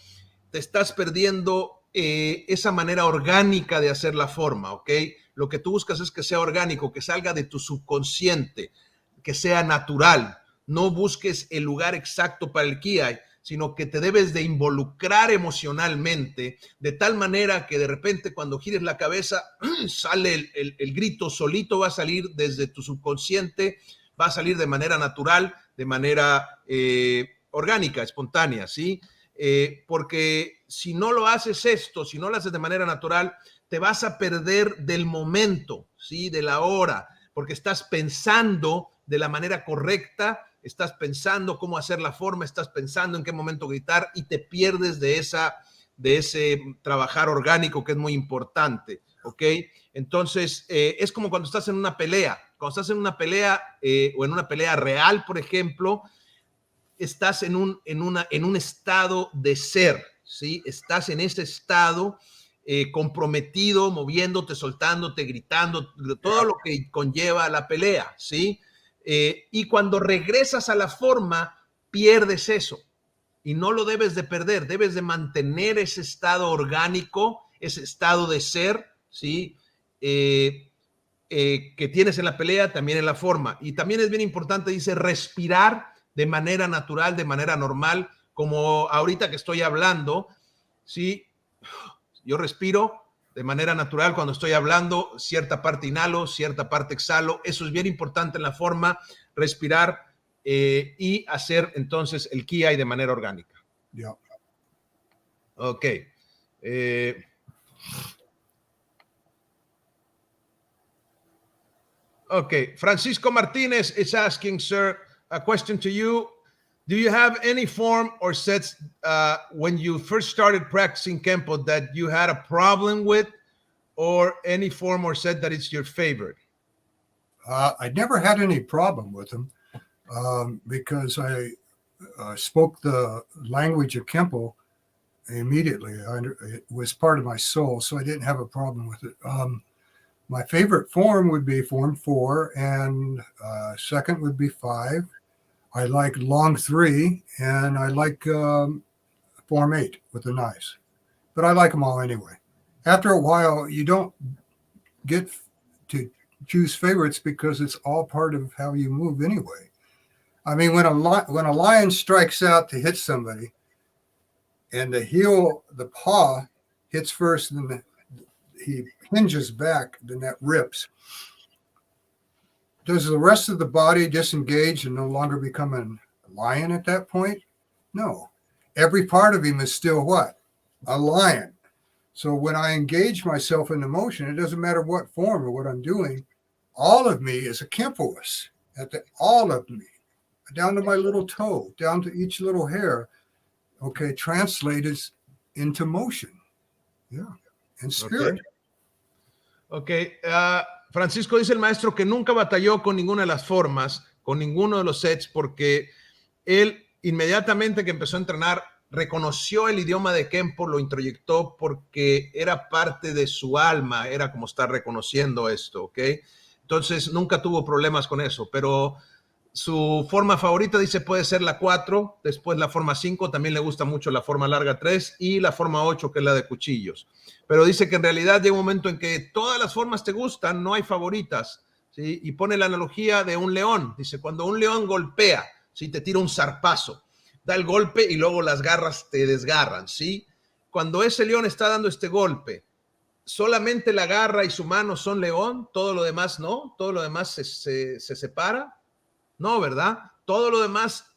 te estás perdiendo esa manera orgánica de hacer la forma, ¿ok? Lo que tú buscas es que sea orgánico, que salga de tu subconsciente, que sea natural. No busques el lugar exacto para el ki, sino que te debes de involucrar emocionalmente, de tal manera que de repente cuando gires la cabeza, sale el grito, solito va a salir desde tu subconsciente, va a salir de manera natural, de manera orgánica, espontánea, ¿sí? Porque si no lo haces esto, si no lo haces de manera natural, te vas a perder del momento, ¿sí? De la hora, porque estás pensando de la manera correcta, estás pensando cómo hacer la forma, estás pensando en qué momento gritar y te pierdes de ese trabajar orgánico que es muy importante, ¿ok? Entonces, es como cuando estás en una pelea. Cuando estás en una pelea o en una pelea real, por ejemplo, estás en un estado de ser, ¿sí? Estás en ese estado comprometido, moviéndote, soltándote, gritando, todo lo que conlleva la pelea, ¿sí? Y cuando regresas a la forma, pierdes eso. Y no lo debes de perder, debes de mantener ese estado orgánico, ese estado de ser, ¿sí? Que tienes en la pelea, también en la forma. Y también es bien importante, dice, respirar de manera natural, de manera normal, como ahorita que estoy hablando, ¿sí? Yo respiro de manera natural cuando estoy hablando, cierta parte inhalo, cierta parte exhalo. Eso es bien importante en la forma, respirar y hacer entonces el ki de manera orgánica. Yeah. Ok. Okay, Francisco Martinez is asking, sir, a question to you. Do you have any form or sets when you first started practicing Kenpo that you had a problem with, or any form or set that is your favorite? I never had any problem with them because I spoke the language of Kempo immediately. It was part of my soul, so I didn't have a problem with it. My favorite form would be Form 4, and second would be 5. I like Long 3, and I like Form 8 with the knives. But I like them all anyway. After a while, you don't get to choose favorites because it's all part of how you move anyway. I mean, when a lion strikes out to hit somebody, and the paw hits first, and then he hinges back, then that rips. Does the rest of the body disengage and no longer become a lion at that point? No. Every part of him is still what? A lion. So when I engage myself in the motion, it doesn't matter what form or what I'm doing, all of me is a Kempoist. All of me, down to my little toe, down to each little hair, okay, translated into motion. Yeah. And spirit. Okay. Francisco dice el maestro que nunca batalló con ninguna de las formas, con ninguno de los sets, porque él inmediatamente que empezó a entrenar reconoció el idioma de Kenpo, lo introyectó porque era parte de su alma, era como estar reconociendo esto, ¿ok? Entonces nunca tuvo problemas con eso, pero su forma favorita dice puede ser la 4, después la forma 5, también le gusta mucho la forma larga 3 y la forma 8 que es la de cuchillos. Pero dice que en realidad llega un momento en que todas las formas te gustan, no hay favoritas, ¿sí? Y pone la analogía de un león. Dice, cuando un león golpea, ¿sí? Te tira un zarpazo, da el golpe y luego las garras te desgarran, ¿sí? Cuando ese león está dando este golpe, solamente la garra y su mano son león, todo lo demás no, todo lo demás se separa. No, ¿verdad? Todo lo demás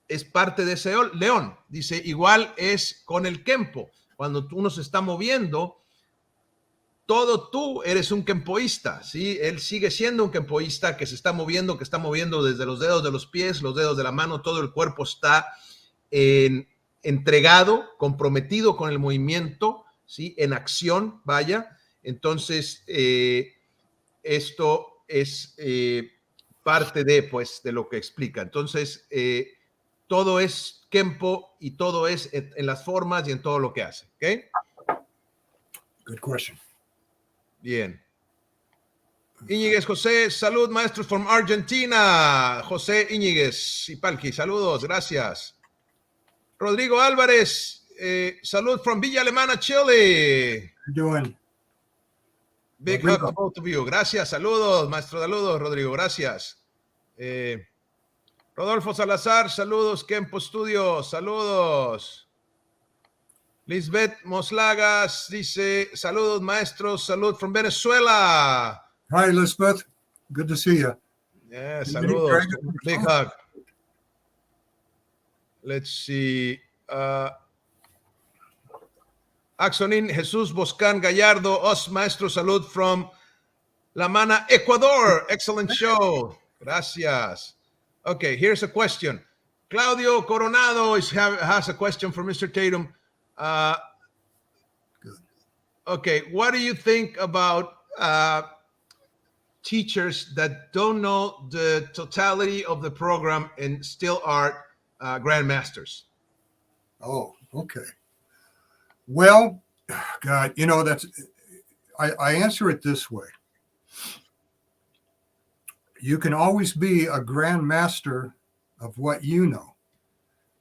es parte de ese león. Dice, igual es con el Kenpo. Cuando uno se está moviendo, todo tú eres un kenpoísta, ¿sí? Él sigue siendo un kenpoísta que se está moviendo, desde los dedos de los pies, los dedos de la mano, todo el cuerpo está entregado, comprometido con el movimiento, ¿sí? En acción, vaya. Entonces, esto es parte de lo que explica. Entonces, todo es Kenpo y todo es en las formas y en todo lo que hace, ¿ok? Good question. Bien. Íñiguez José, salud, maestros from Argentina. José Íñiguez y Palki, saludos, gracias. Rodrigo Álvarez, salud from Villa Alemana, Chile. How you doing? Big hug to both of you. Gracias, saludos, maestro, saludos, Rodrigo, gracias. Rodolfo Salazar, saludos, KENPO Studio, saludos. Lisbeth Moslagas dice, saludos maestros, salud from Venezuela. Hi, Elizabeth. Good to see you. Yeah, saludos. Big hug. Let's see. Axonin Jesús Boscan Gallardo, os maestro, salud from La Mana, Ecuador. Excellent show. Gracias. Okay, here's a question. Claudio Coronado has a question for Mr. Tatum. Okay, what do you think about teachers that don't know the totality of the program and still are grandmasters? Oh, okay. Well, God, you know, I answer it this way. You can always be a grandmaster of what you know,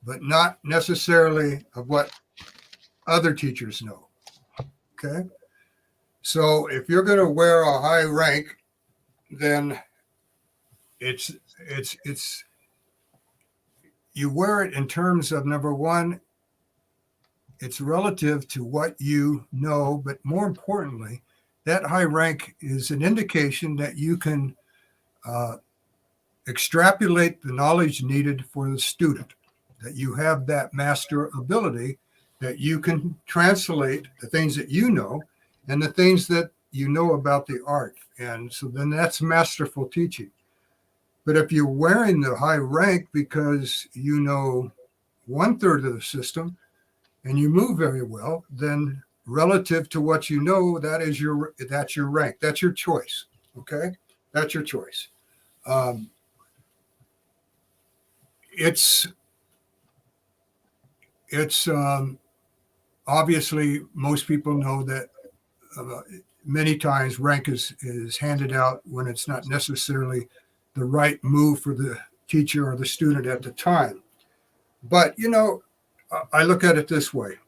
but not necessarily of what other teachers know. Okay. So if you're going to wear a high rank, then it's you wear it in terms of, number one, it's relative to what you know, but more importantly, that high rank is an indication that you can extrapolate the knowledge needed for the student, that you have that master ability, that you can translate the things that you know and the things that you know about the art. And so then that's masterful teaching. But if you're wearing the high rank because you know 1/3 of the system and you move very well, then relative to what you know, that's your rank. That's your choice. Okay. That's your choice. It's obviously most people know that many times rank is handed out when it's not necessarily the right move for the teacher or the student at the time. But, you know, I look at it this way.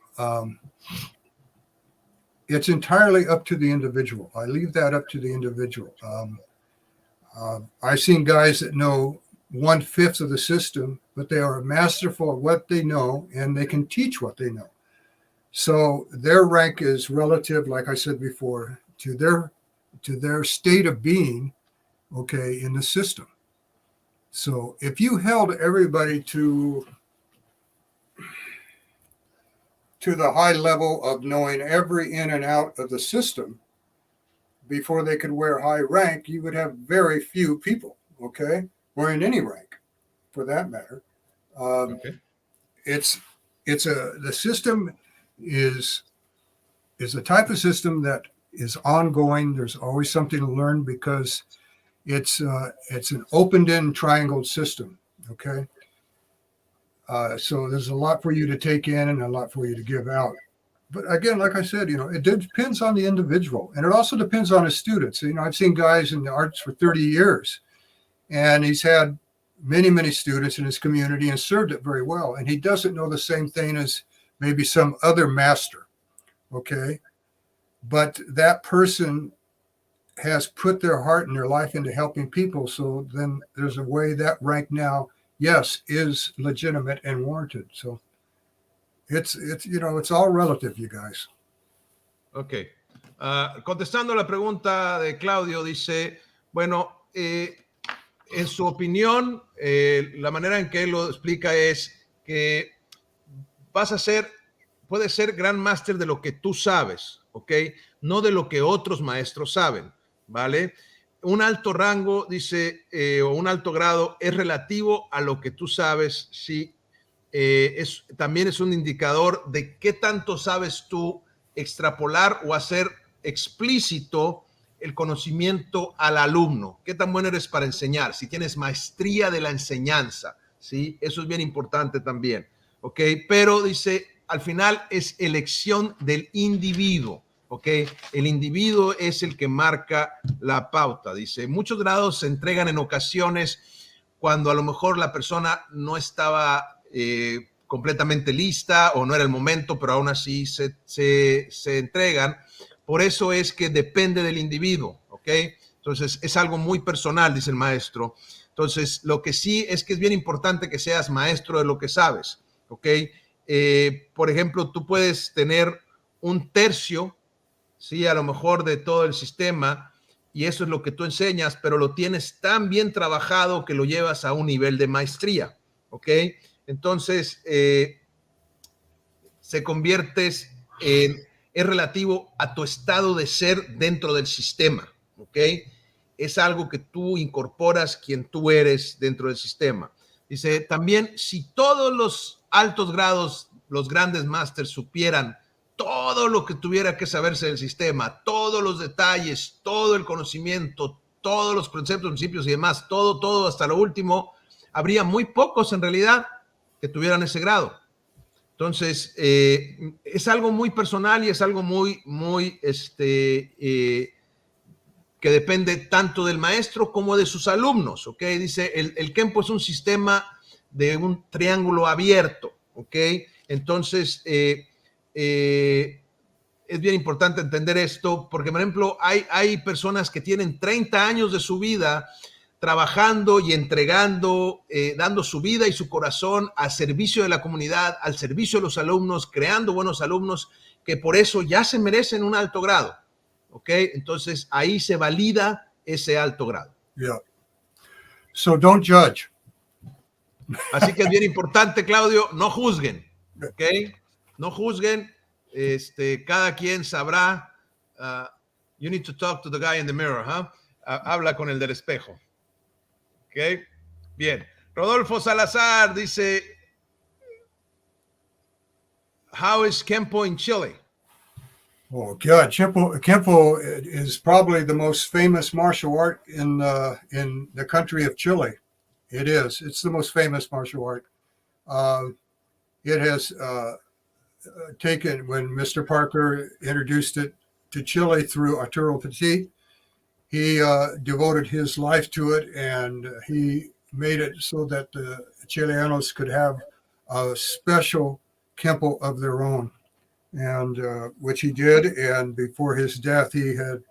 It's entirely up to the individual. I leave that up to the individual. I've seen guys that know 1/5 of the system, but they are masterful at what they know and they can teach what they know. So their rank is relative, like I said before, to their state of being, okay, in the system. So if you held everybody to the high level of knowing every in and out of the system before they could wear high rank, you would have very few people, okay, wearing any rank, for that matter. Okay. The system is a type of system that is ongoing. There's always something to learn because it's an open-end triangle system, okay? So there's a lot for you to take in and a lot for you to give out. But again, like I said, you know, it depends on the individual, and it also depends on his students. You know, I've seen guys in the arts for 30 years, and he's had many, many students in his community and served it very well. And he doesn't know the same thing as maybe some other master, okay? But that person has put their heart and their life into helping people. So then there's a way that rank now, yes, is legitimate and warranted. So it's you know, it's all relative, you guys. Ok. Contestando la pregunta de Claudio, dice, bueno, en su opinión, la manera en que él lo explica es que puedes ser gran máster de lo que tú sabes, ¿ok? No de lo que otros maestros saben, ¿vale? Un alto rango, dice, o un alto grado es relativo a lo que tú sabes, sí. También es un indicador de qué tanto sabes tú extrapolar o hacer explícito el conocimiento al alumno. ¿Qué tan bueno eres para enseñar? Si tienes maestría de la enseñanza, ¿sí? Eso es bien importante también, ¿ok? Pero dice, al final es elección del individuo, ¿ok? El individuo es el que marca la pauta. Dice, muchos grados se entregan en ocasiones cuando a lo mejor la persona no estaba completamente lista o no era el momento, pero aún así se entregan. Por eso es que depende del individuo, ¿ok? Entonces, es algo muy personal, dice el maestro. Entonces, lo que sí es que es bien importante que seas maestro de lo que sabes, ¿ok? Por ejemplo, tú puedes tener un tercio, sí, a lo mejor de todo el sistema, y eso es lo que tú enseñas, pero lo tienes tan bien trabajado que lo llevas a un nivel de maestría, ¿ok? Entonces, se conviertes es relativo a tu estado de ser dentro del sistema, ¿ok? Es algo que tú incorporas quien tú eres dentro del sistema. Dice, también si todos los altos grados, los grandes másters supieran todo lo que tuviera que saberse del sistema, todos los detalles, todo el conocimiento, todos los conceptos, principios y demás, todo hasta lo último, habría muy pocos en realidad que tuvieran ese grado. Entonces, es algo muy personal y es algo muy que depende tanto del maestro como de sus alumnos, ¿ok? Dice, el KENPO es un sistema de un triángulo abierto, ¿ok? Entonces, es bien importante entender esto porque, por ejemplo, hay personas que tienen 30 años de su vida trabajando y entregando, dando su vida y su corazón al servicio de la comunidad, al servicio de los alumnos, creando buenos alumnos, que por eso ya se merecen un alto grado. ¿Ok? Entonces ahí se valida ese alto grado. Yeah. So don't judge. Así que es bien importante, Claudio, no juzguen. ¿Ok? No juzguen. Cada quien sabrá. You need to talk to the guy in the mirror, huh? Habla con el del espejo. ¿Ok? Bien. Rodolfo Salazar dice, how is KENPO in Chile? Oh God, Kempo is probably the most famous martial art in the country of Chile. It is. It's the most famous martial art. It has taken, when Mr. Parker introduced it to Chile through Arturo Petit, he devoted his life to it, and he made it so that the Chileanos could have a special Kempo of their own, and which he did. And before his death, he had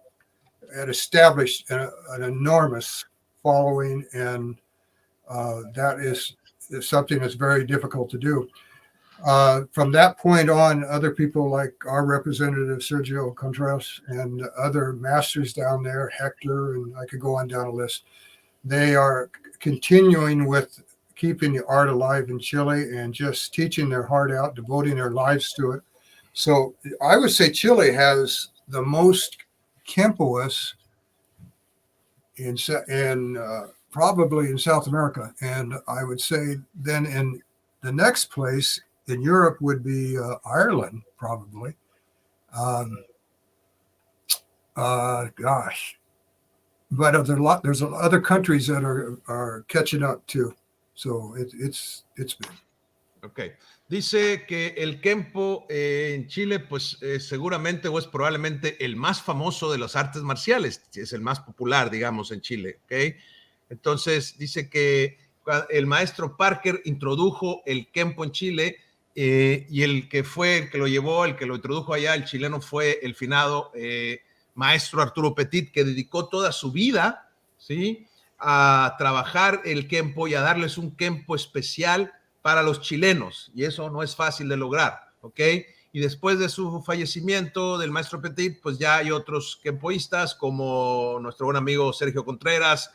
established an enormous following, and that is something that's very difficult to do. From that point on, other people like our representative Sergio Contreras and other masters down there, Hector, and I could go on down a list, they are continuing with keeping the art alive in Chile and just teaching their heart out, devoting their lives to it. So I would say Chile has the most Kempoists in probably in South America. And I would say then in the next place in Europe would be Ireland, probably. Gosh. But there's other countries that are catching up too. So it's big. Ok. Dice que el KENPO en Chile, pues seguramente o es probablemente el más famoso de las artes marciales. Es el más popular, digamos, en Chile. ¿Ok? Entonces, dice que el maestro Parker introdujo el KENPO en Chile y el que lo llevó, el que lo introdujo allá, el chileno, fue el finado maestro Arturo Petit, que dedicó toda su vida, ¿sí?, a trabajar el KENPO y a darles un KENPO especial para los chilenos, y eso no es fácil de lograr, ¿ok? Y después de su fallecimiento del maestro Petit, pues ya hay otros KENPOistas como nuestro buen amigo Sergio Contreras,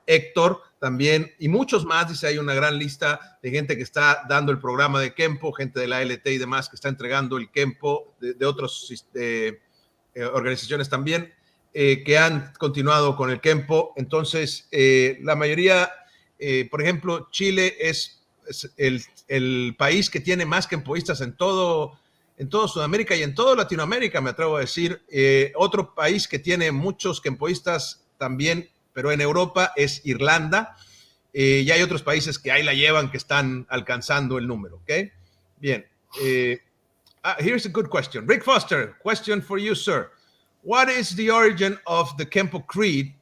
Héctor también, y muchos más. Dice, hay una gran lista de gente que está dando el programa de KENPO, gente de la LT y demás que está entregando el KENPO de otras organizaciones también que han continuado con el KENPO. Entonces, la mayoría, por ejemplo, Chile es el país que tiene más KENPOistas en todo Sudamérica y en toda Latinoamérica, me atrevo a decir. Otro país que tiene muchos KENPOistas también, pero en Europa, es Irlanda. Y hay otros países que ahí la llevan, que están alcanzando el número, ¿ok? Bien. Here's a good question. Rick Foster, question for you, sir. What is the origin of the KENPO Creed?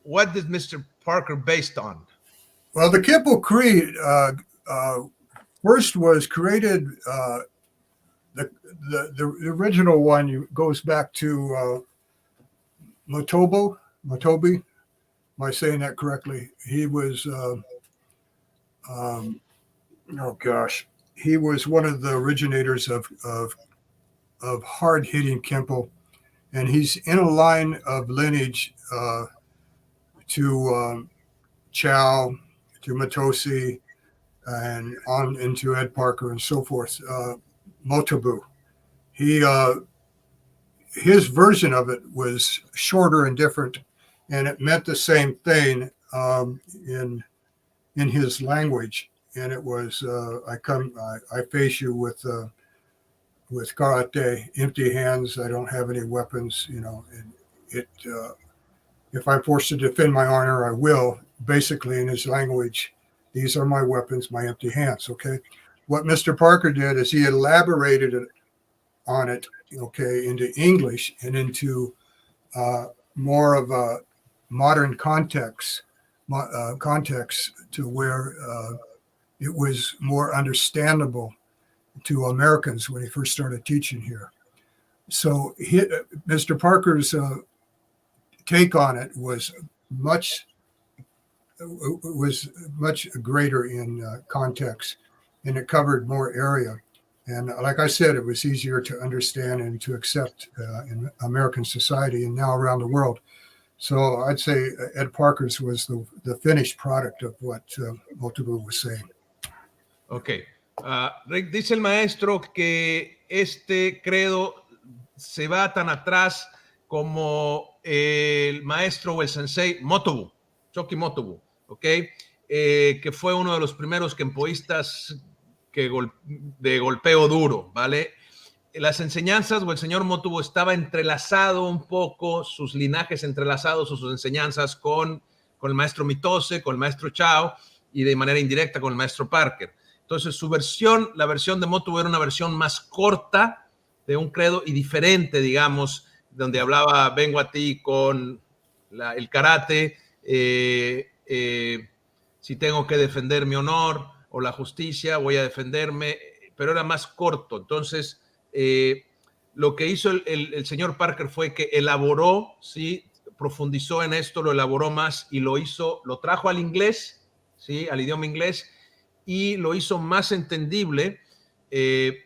What did Mr. Parker based on? Well, the KENPO Creed first was created. The original one goes back to Motobi, Am I saying that correctly? He was, oh gosh, he was one of the originators of hard hitting Kempo, and he's in a line of lineage to Chow, to Matosi, and on into Ed Parker and so forth. Motobu. His version of it was shorter and different, and it meant the same thing in his language. And it was I face you with karate, empty hands. I don't have any weapons, And it if I'm forced to defend my honor, I will. Basically, in his language, these are my weapons, my empty hands. Okay. What Mr. Parker did is he elaborated on it, okay, into English and into more of a modern context to where it was more understandable to Americans when he first started teaching here. So Mr. Parker's take on it was much greater in context, and it covered more area. And like I said, it was easier to understand and to accept in American society and now around the world. So I'd say Ed Parker's was the finished product of what Motobu was saying. Ok. Rick, dice el maestro que este credo se va tan atrás como el maestro o el sensei Motobu, Shoki Motobu, ¿ok? Que fue uno de los primeros kenpoístas de golpeo duro, ¿vale? Las enseñanzas o el señor Motobu estaba entrelazado un poco, sus linajes entrelazados o sus enseñanzas con el maestro Mitose, con el maestro Chao y de manera indirecta con el maestro Parker. Entonces su versión, la versión de Motobu era una versión más corta de un credo y diferente, digamos, donde hablaba, vengo a ti con el karate, si tengo que defender mi honor o la justicia, voy a defenderme, pero era más corto. Entonces, lo que hizo el señor Parker fue que elaboró, ¿sí? Profundizó en esto, lo elaboró más y lo trajo al inglés, ¿sí? Al idioma inglés, y lo hizo más entendible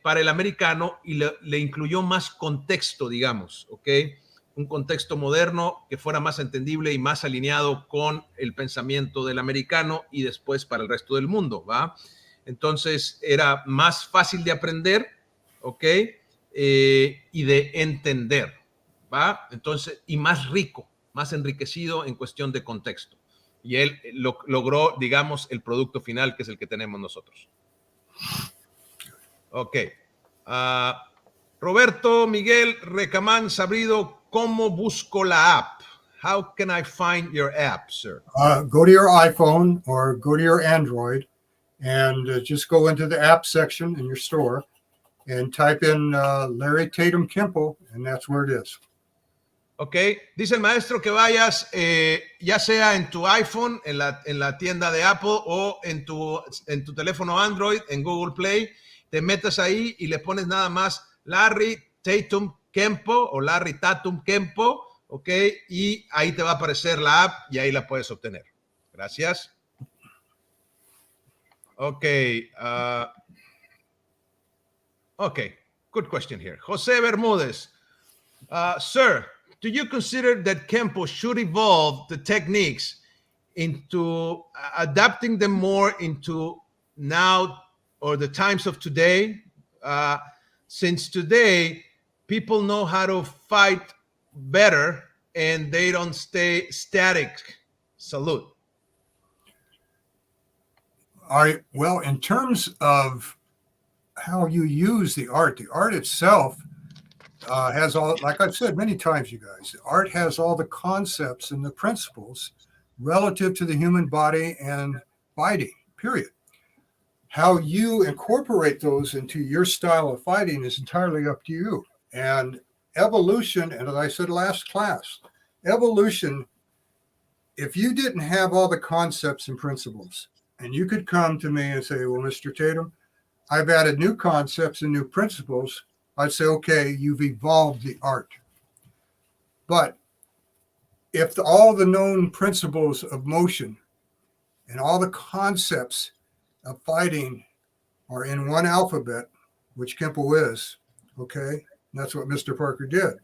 para el americano y le incluyó más contexto, digamos, ¿ok? Un contexto moderno que fuera más entendible y más alineado con el pensamiento del americano y después para el resto del mundo, ¿va? Entonces era más fácil de aprender, ¿ok? Y de entender, ¿va? Entonces, y más rico, más enriquecido en cuestión de contexto. Y él logró, digamos, el producto final, que es el que tenemos nosotros. Ok. Roberto Miguel Recamán Sabrido, ¿cómo busco la app? How can I find your app, sir? Go to your iPhone or go to your Android and just go into the app section in your store and type in Larry Tatum KENPO, and that's where it is. Ok, dice el maestro que vayas ya sea en tu iPhone, en la tienda de Apple o en tu teléfono Android, en Google Play, te metas ahí y le pones nada más Larry Tatum KENPO o Larry Tatum KENPO, ok, y ahí te va a aparecer la app y ahí la puedes obtener. Gracias. Ok, good question here. José Bermúdez, sir, do you consider that KENPO should evolve the techniques into adapting them more into now or the times of today? Since today, people know how to fight better and they don't stay static. Salute. All right. Well, in terms of how you use the art itself has all, like I've said many times, you guys, the art has all the concepts and the principles relative to the human body and fighting, period. How you incorporate those into your style of fighting is entirely up to you. And evolution, and as I said last class, evolution, if you didn't have all the concepts and principles, and you could come to me and say, well, Mr. Tatum, I've added new concepts and new principles, I'd say, okay, you've evolved the art. But if all the known principles of motion and all the concepts of fighting are in one alphabet, which KENPO is, okay, and that's what Mr. Parker did,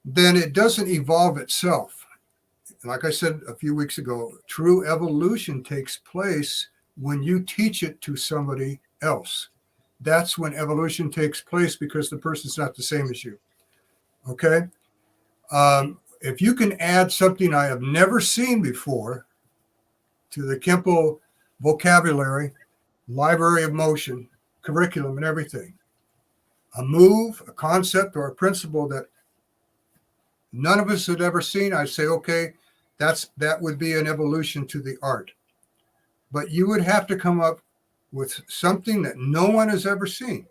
then it doesn't evolve itself. Like I said a few weeks ago, true evolution takes place when you teach it to somebody else. That's when evolution takes place, because the person's not the same as you. Okay? If you can add something I have never seen before to the KENPO vocabulary, library of motion, curriculum, and everything, a move, a concept, or a principle that none of us had ever seen, I say, okay, that would be an evolution to the art. But you would have to come up with something that no one has ever seen.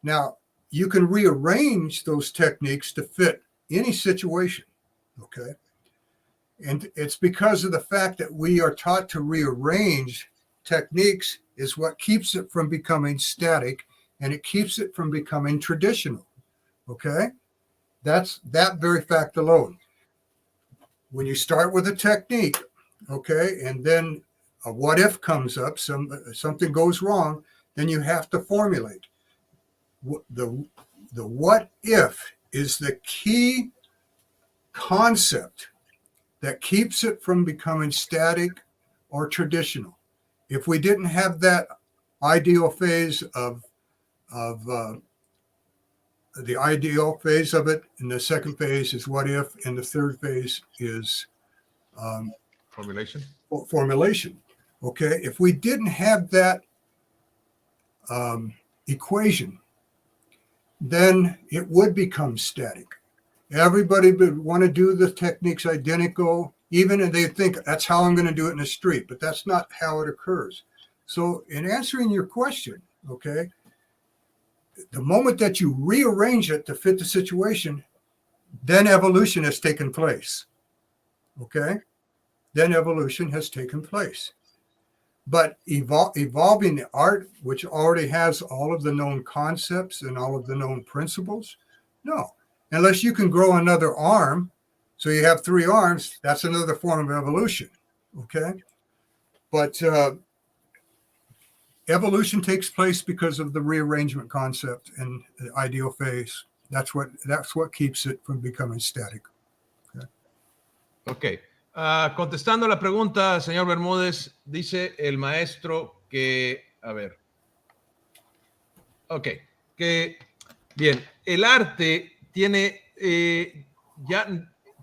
Now, you can rearrange those techniques to fit any situation, okay? And it's because of the fact that we are taught to rearrange techniques is what keeps it from becoming static, and it keeps it from becoming traditional, okay? That's that very fact alone. When you start with a technique, okay, and then a what if comes up, something goes wrong, then you have to formulate. The what if is the key concept that keeps it from becoming static or traditional. If we didn't have that ideal phase of the ideal phase of it, and the second phase is what if, and the third phase is formulation. Okay, if we didn't have that equation, then it would become static. Everybody would want to do the techniques identical, even if they think that's how I'm going to do it in the street, but that's not how it occurs. So in answering your question, okay, the moment that you rearrange it to fit the situation, then evolution has taken place. Okay? Then evolution has taken place. But evolving the art, which already has all of the known concepts and all of the known principles, no. Unless you can grow another arm, so you have 3 arms, that's another form of evolution. Okay? But evolution takes place because of the rearrangement concept and the ideal phase. That's what keeps it from becoming static. Okay. Contestando la pregunta, señor Bermúdez, dice el maestro que, a ver, ok, que, bien, el arte tiene, ya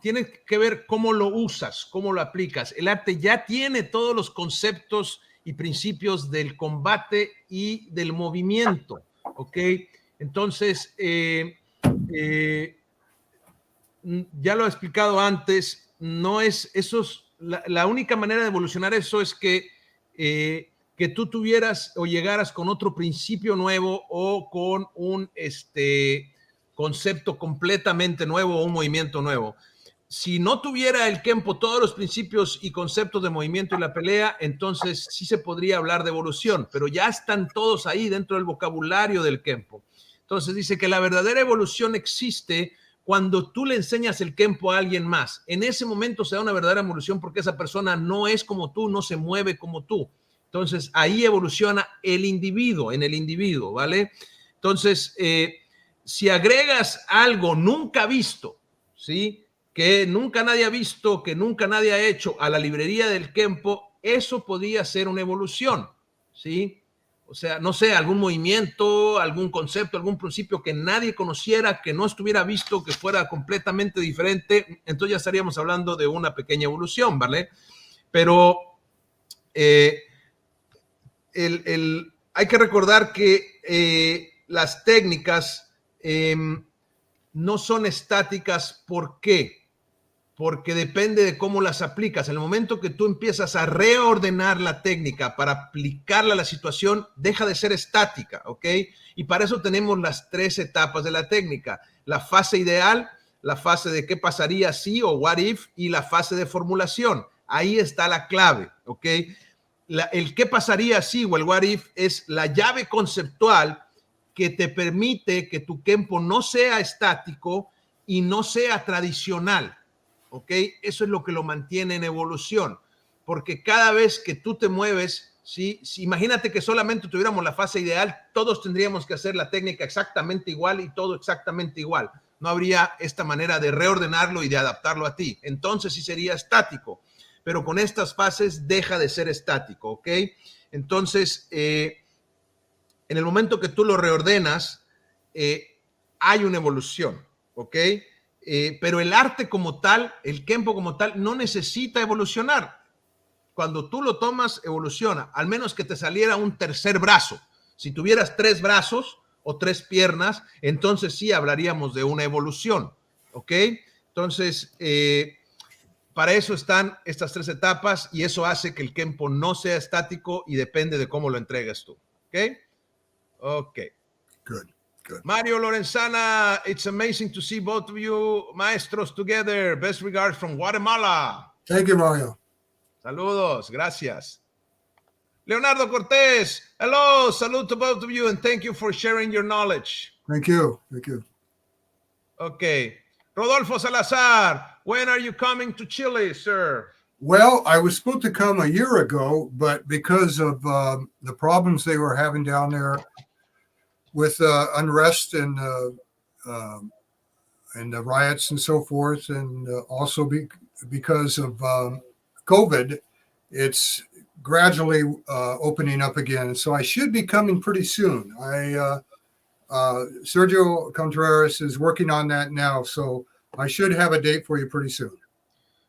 tiene que ver cómo lo usas, cómo lo aplicas. El arte ya tiene todos los conceptos y principios del combate y del movimiento, ¿ok? Entonces, ya lo he explicado antes, no es esos, la única manera de evolucionar eso es que tú tuvieras o llegaras con otro principio nuevo o con un concepto completamente nuevo o un movimiento nuevo. Si no tuviera el KENPO todos los principios y conceptos de movimiento y la pelea, entonces sí se podría hablar de evolución, pero ya están todos ahí dentro del vocabulario del KENPO. Entonces dice que la verdadera evolución existe cuando tú le enseñas el KENPO a alguien más. En ese momento se da una verdadera evolución porque esa persona no es como tú, no se mueve como tú. Entonces ahí evoluciona el individuo, en el individuo, ¿vale? Entonces, si agregas algo nunca visto, ¿sí? Que nunca nadie ha visto, que nunca nadie ha hecho a la librería del KENPO, eso podría ser una evolución, ¿sí? O sea, no sé, algún movimiento, algún concepto, algún principio que nadie conociera, que no estuviera visto, que fuera completamente diferente, entonces ya estaríamos hablando de una pequeña evolución, ¿vale? Pero hay que recordar que las técnicas no son estáticas. ¿Por qué? Porque depende de cómo las aplicas. En el momento que tú empiezas a reordenar la técnica para aplicarla a la situación, deja de ser estática, ¿ok? Y para eso tenemos las 3 etapas de la técnica. La fase ideal, la fase de qué pasaría si o what if, y la fase de formulación. Ahí está la clave, ¿ok? El qué pasaría si o el what if es la llave conceptual que te permite que tu KENPO no sea estático y no sea tradicional. ¿ok? Eso es lo que lo mantiene en evolución, porque cada vez que tú te mueves, ¿sí? Si imagínate que solamente tuviéramos la fase ideal, todos tendríamos que hacer la técnica exactamente igual y todo exactamente igual. No habría esta manera de reordenarlo y de adaptarlo a ti. Entonces sí sería estático, pero con estas fases deja de ser estático, ¿ok? Entonces, en el momento que tú lo reordenas, hay una evolución, ¿ok? Pero el arte como tal, el KENPO como tal, no necesita evolucionar. Cuando tú lo tomas, evoluciona, al menos que te saliera un tercer brazo. Si tuvieras 3 brazos o 3 piernas, entonces sí hablaríamos de una evolución, ¿ok? Entonces, para eso están estas 3 etapas y eso hace que el KENPO no sea estático y depende de cómo lo entregues tú, ¿ok? Ok. Good, good. Mario Lorenzana, it's amazing to see both of you maestros together. Best regards from Guatemala. Thank you, Mario. Saludos, gracias. Leonardo Cortés, hello, salute to both of you and thank you for sharing your knowledge. Thank you. Thank you. Okay. Rodolfo Salazar, when are you coming to Chile, sir? Well, I was supposed to come a year ago, but because of the problems they were having down there with unrest and the riots and so forth, and also because of COVID, it's gradually opening up again. So I should be coming pretty soon. Sergio Contreras is working on that now, so I should have a date for you pretty soon.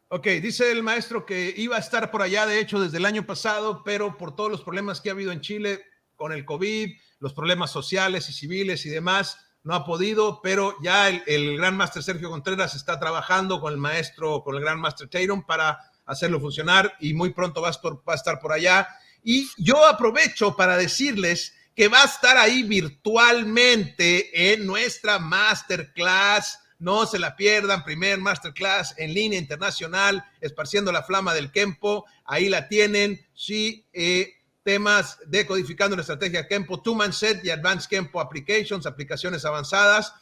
Ok, dice el maestro que iba a estar por allá, de hecho, desde el año pasado, pero por todos los problemas que ha habido en Chile con el COVID, los problemas sociales y civiles y demás, no ha podido, pero ya el Gran Master Sergio Contreras está trabajando con el maestro, con el Gran Master Tatum para hacerlo funcionar y muy pronto va a estar por allá. Y yo aprovecho para decirles que va a estar ahí virtualmente en nuestra Masterclass. No se la pierdan, primer Masterclass en línea internacional, esparciendo la flama del KENPO. Ahí la tienen, sí, temas de codificando la estrategia KENPO, Two-Man Set y Advanced KENPO Applications, aplicaciones avanzadas.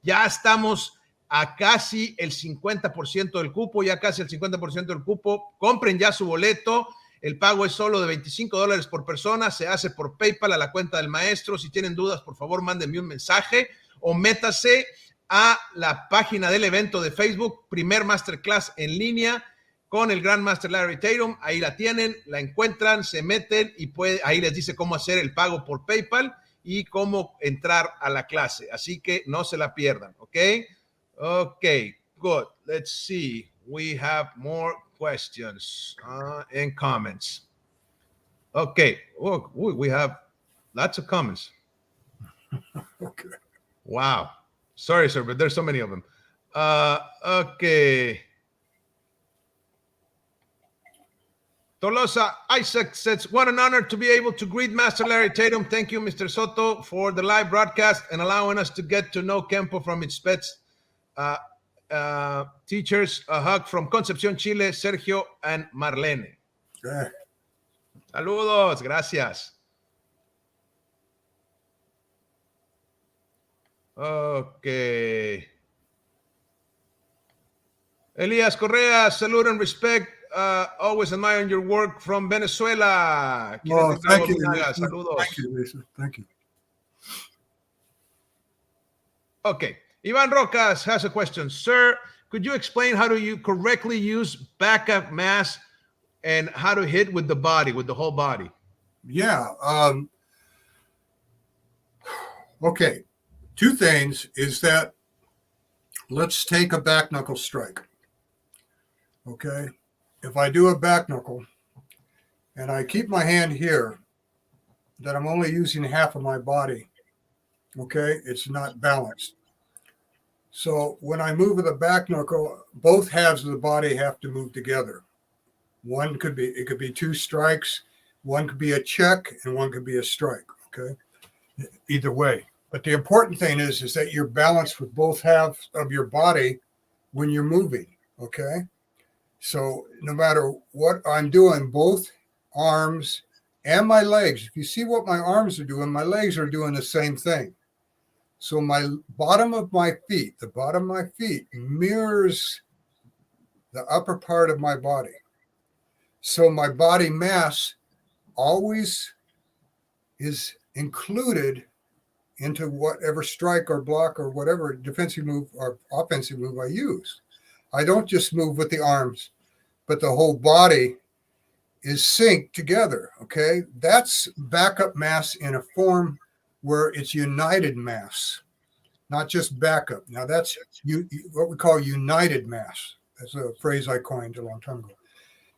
Ya estamos a casi el 50% del cupo, ya casi el 50% del cupo. Compren ya su boleto. El pago es solo de $25 por persona. Se hace por PayPal a la cuenta del maestro. Si tienen dudas, por favor, mándenme un mensaje o métase a la página del evento de Facebook, primer Masterclass en línea con el Grand Master Larry Tatum. Ahí la tienen, la encuentran, se meten y ahí les dice cómo hacer el pago por PayPal y cómo entrar a la clase. Así que no se la pierdan, ¿ok? Ok, good. Let's see. We have more questions and comments. Okay. Oh, we have lots of comments. Okay. Wow. Sorry, sir, but there's so many of them. Okay. Tolosa Isaac says, what an honor to be able to greet Master Larry Tatum. Thank you, Mr. Soto, for the live broadcast and allowing us to get to know KENPO from its pets. Teachers, a hug from Concepción, Chile, Sergio and Marlene. Yeah. Saludos, gracias. Okay. Elias Correa, salute and respect. Always admiring your work from Venezuela. Oh, thank you. Saludos. Thank you, Lisa. Thank you. Okay. Ivan Rocas has a question. Sir, could you explain how do you correctly use backup mass and how to hit with the body, with the whole body? Yeah. Okay. Two things is that let's take a back knuckle strike. Okay. If I do a back knuckle and I keep my hand here, that I'm only using half of my body. Okay. It's not balanced. So when I move with a back knuckle, both halves of the body have to move together. It could be 2 strikes. One could be a check and one could be a strike. Okay. Either way. But the important thing is that you're balanced with both halves of your body when you're moving. Okay. So no matter what I'm doing, both arms and my legs, if you see what my arms are doing, my legs are doing the same thing. So the bottom of my feet mirrors the upper part of my body. So my body mass always is included into whatever strike or block or whatever defensive move or offensive move I use. I don't just move with the arms, but the whole body is synced together. Okay. That's backup mass in a form where it's united mass, not just backup. Now that's what we call united mass. That's a phrase I coined a long time ago.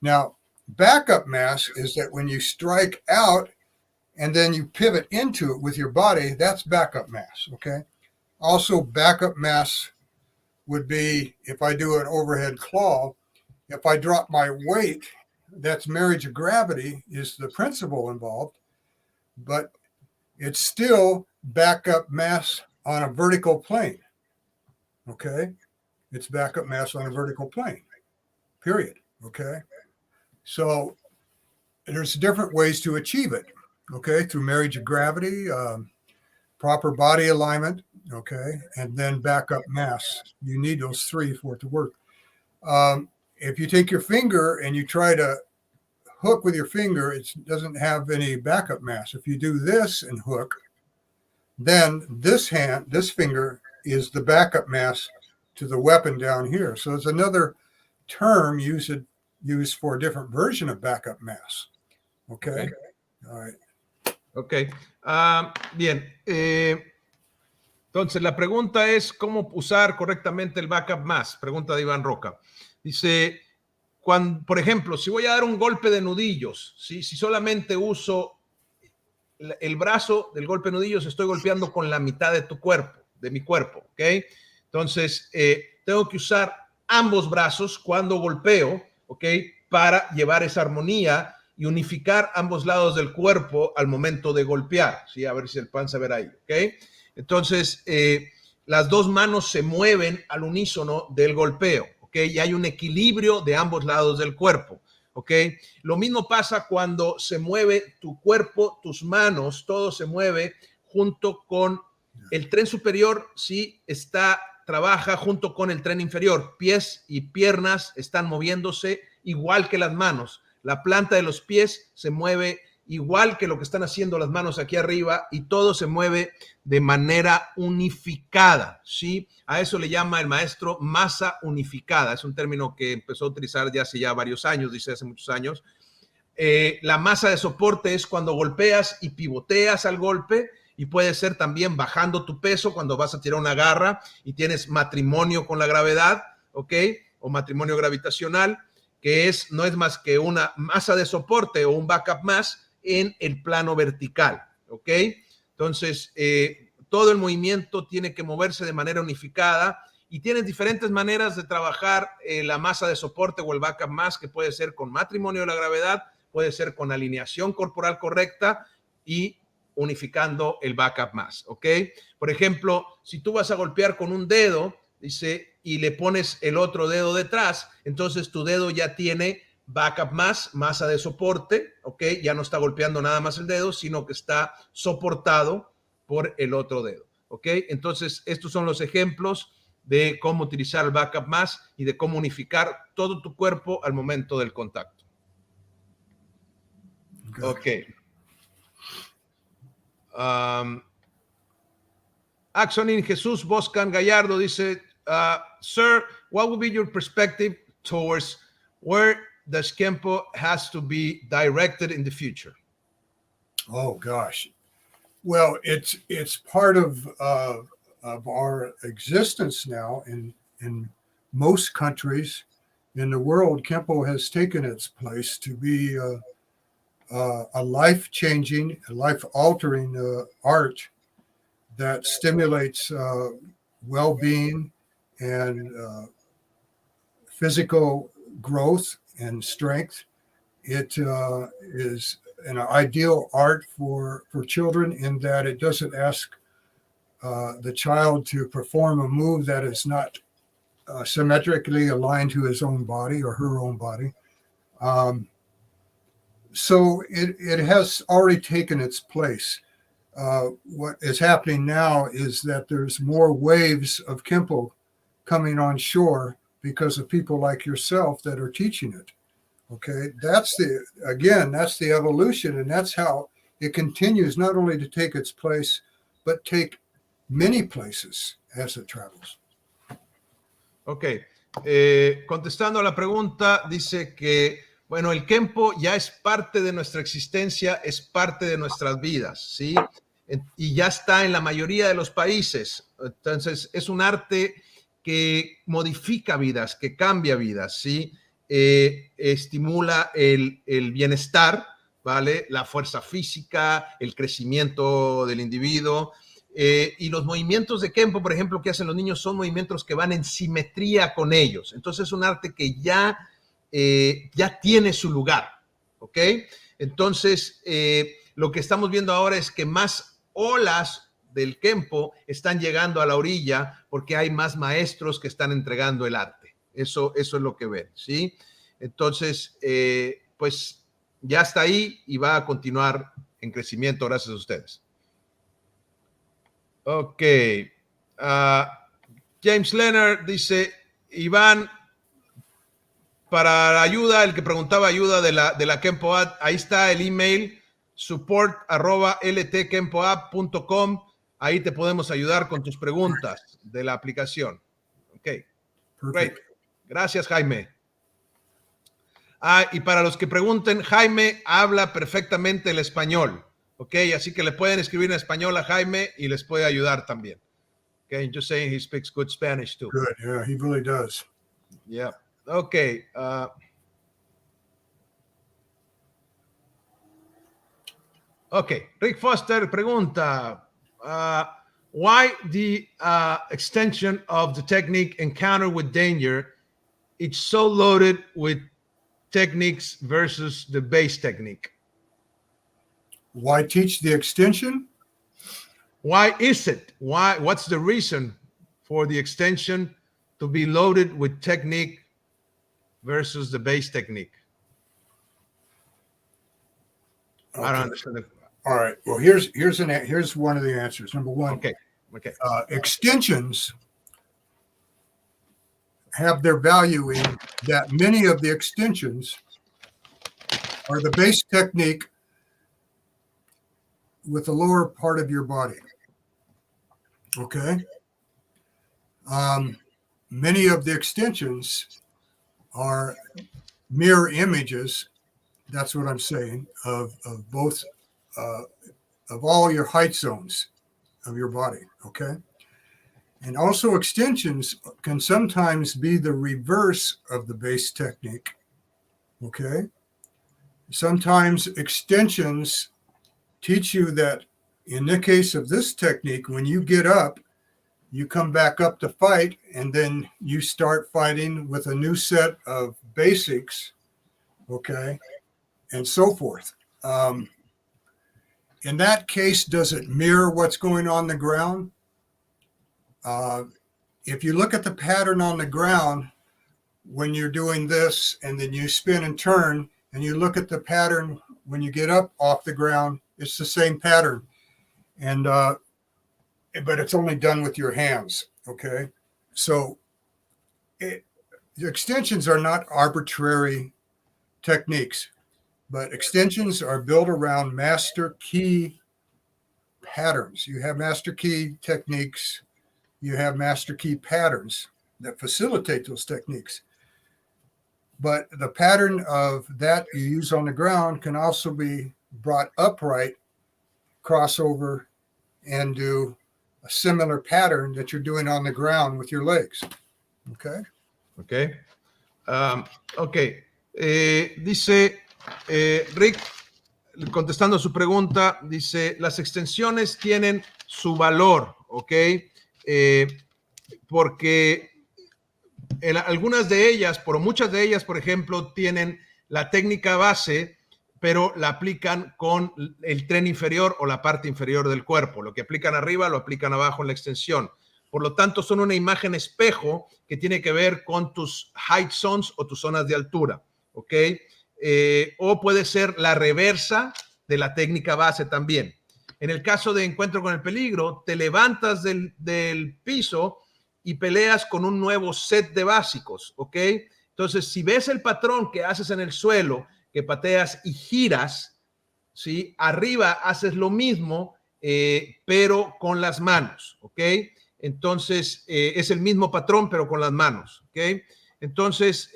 Now, backup mass is that when you strike out and then you pivot into it with your body, that's backup mass. Okay. Also, backup mass would be if I do an overhead claw, if I drop my weight, that's marriage of gravity is the principle involved, but it's still backup mass on a vertical plane. Okay. It's backup mass on a vertical plane, period. Okay. So there's different ways to achieve it. Okay. Through marriage of gravity, proper body alignment. Okay. And then backup mass. You need those three for it to work. If you take your finger and you try to hook with your finger, it doesn't have any backup mass. If you do this and hook, then this finger is the backup mass to the weapon down here. So it's another term used for a different version of backup mass. Okay. All right. Ok. Bien. Entonces, la pregunta es cómo usar correctamente el backup mass. Pregunta de Iván Roca. Dice, por ejemplo, si voy a dar un golpe de nudillos, si solamente uso el brazo del golpe de nudillos, estoy golpeando con la mitad de mi cuerpo, ¿ok? Entonces, tengo que usar ambos brazos cuando golpeo, ¿ok? Para llevar esa armonía y unificar ambos lados del cuerpo al momento de golpear, ¿sí? A ver si el pan se verá ahí, ¿ok? Entonces, las dos manos se mueven al unísono del golpeo, ¿ok? Y hay un equilibrio de ambos lados del cuerpo, ¿ok? Lo mismo pasa cuando se mueve tu cuerpo, tus manos, todo se mueve junto con el tren superior, ¿sí? Trabaja junto con el tren inferior. Pies y piernas están moviéndose igual que las manos. La planta de los pies se mueve igual que lo que están haciendo las manos aquí arriba y todo se mueve de manera unificada, ¿sí? A eso le llama el maestro masa unificada. Es un término que empezó a utilizar ya hace varios años, dice hace muchos años. La masa de soporte es cuando golpeas y pivoteas al golpe, y puede ser también bajando tu peso cuando vas a tirar una garra y tienes matrimonio con la gravedad, ¿ok? O matrimonio gravitacional, que no es más que una masa de soporte o un backup mass en el plano vertical, ¿ok? Entonces, todo el movimiento tiene que moverse de manera unificada y tienes diferentes maneras de trabajar la masa de soporte o el backup mass, que puede ser con matrimonio de la gravedad, puede ser con alineación corporal correcta y unificando el backup mass, ¿ok? Por ejemplo, si tú vas a golpear con un dedo, dice, y le pones el otro dedo detrás, entonces tu dedo ya tiene backup mass, masa de soporte, ¿ok? Ya no está golpeando nada más el dedo, sino que está soportado por el otro dedo, ¿ok? Entonces, estos son los ejemplos de cómo utilizar el backup mass y de cómo unificar todo tu cuerpo al momento del contacto. Ok. Axonin Jesús Boscan Gallardo dice, Sir, what would be your perspective towards where the KENPO has to be directed in the future? Oh gosh, well, it's part of our existence now in most countries in the world. KENPO has taken its place to be a life-changing, life-altering art that stimulates well-being and physical growth and strength. It is an ideal art for children in that it doesn't ask the child to perform a move that is not symmetrically aligned to his own body or her own body. So it has already taken its place. What is happening now is that there's more waves of KENPO coming on shore because of people like yourself that are teaching it. Okay, that's the evolution, and that's how it continues not only to take its place, but take many places as it travels. Ok, contestando a la pregunta, dice que, bueno, el KENPO ya es parte de nuestra existencia, es parte de nuestras vidas, ¿sí? Y ya está en la mayoría de los países. Entonces, es un arte que modifica vidas, que cambia vidas, ¿sí? Estimula el bienestar, ¿vale? La fuerza física, el crecimiento del individuo. Y los movimientos de KENPO, por ejemplo, que hacen los niños son movimientos que van en simetría con ellos. Entonces es un arte que ya tiene su lugar, ¿ok? Entonces, lo que estamos viendo ahora es que más olas del KENPO están llegando a la orilla porque hay más maestros que están entregando el arte. Eso es lo que ven, ¿sí? Entonces, pues ya está ahí y va a continuar en crecimiento gracias a ustedes. Ok. James Leonard dice, Iván, para ayuda, el que preguntaba ayuda de la KENPO App, ahí está el email, support@ltkempoapp.com. Ahí te podemos ayudar con tus preguntas de la aplicación. Ok. Great. Gracias, Jaime. Y para los que pregunten, Jaime habla perfectamente el español. Ok, así que le pueden escribir en español a Jaime y les puede ayudar también. Okay, just saying he speaks good Spanish too. Good, yeah, he really does. Yeah. Okay. Okay. Rick Foster pregunta, why the extension of the technique encounter with danger, it's so loaded with techniques versus the base technique? Why teach the extension? Why is it? What's the reason for the extension to be loaded with technique versus the base technique? Okay. I don't understand. All right. Well, here's one of the answers. Number one, Okay. Extensions have their value in that many of the extensions are the base technique with the lower part of your body. Okay. Many of the extensions are mirror images. That's what I'm saying of both of all your height zones of your body. Okay. And also extensions can sometimes be the reverse of the base technique. Okay. Sometimes extensions teach you that in the case of this technique, when you get up, you come back up to fight, and then you start fighting with a new set of basics, okay, and so forth. In that case, does it mirror what's going on the ground? If you look at the pattern on the ground, when you're doing this, and then you spin and turn, and you look at the pattern when you get up off the ground, it's the same pattern. And but it's only done with your hands, okay? So the extensions are not arbitrary techniques, but extensions are built around master key patterns. You have master key techniques, you have master key patterns that facilitate those techniques. But the pattern of that you use on the ground can also be brought upright, crossover, and do a similar pattern that you're doing on the ground with your legs. Okay. Okay. Okay. Dice Rick, contestando a su pregunta, dice, las extensiones tienen su valor, ¿ok? Porque algunas de ellas, muchas de ellas, por ejemplo, tienen la técnica base, pero la aplican con el tren inferior o la parte inferior del cuerpo. Lo que aplican arriba, lo aplican abajo en la extensión. Por lo tanto, son una imagen espejo que tiene que ver con tus height zones o tus zonas de altura, ¿ok? O puede ser la reversa de la técnica base también. En el caso de encuentro con el peligro, te levantas del piso y peleas con un nuevo set de básicos, ¿ok? Entonces, si ves el patrón que haces en el suelo, que pateas y giras, ¿sí? Arriba haces lo mismo, pero con las manos, ¿ok? Entonces, es el mismo patrón, pero con las manos, ¿ok? Entonces,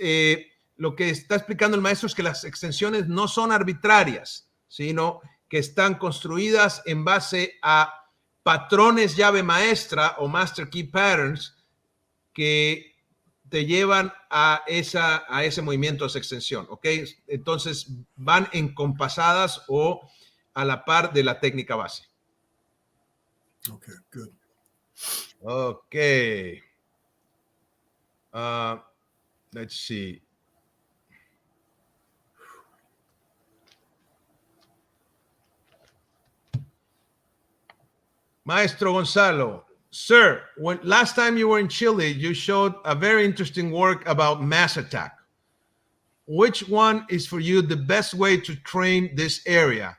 lo que está explicando el maestro es que las extensiones no son arbitrarias, sino que están construidas en base a patrones llave maestra o master key patterns que te llevan a ese movimiento, a esa extensión, ¿ok? Entonces van encompasadas o a la par de la técnica base. Okay, good. Ok. Let's see. Maestro Gonzalo, sir, when last time you were in Chile, you showed a very interesting work about mass attack. Which one is for you the best way to train this area?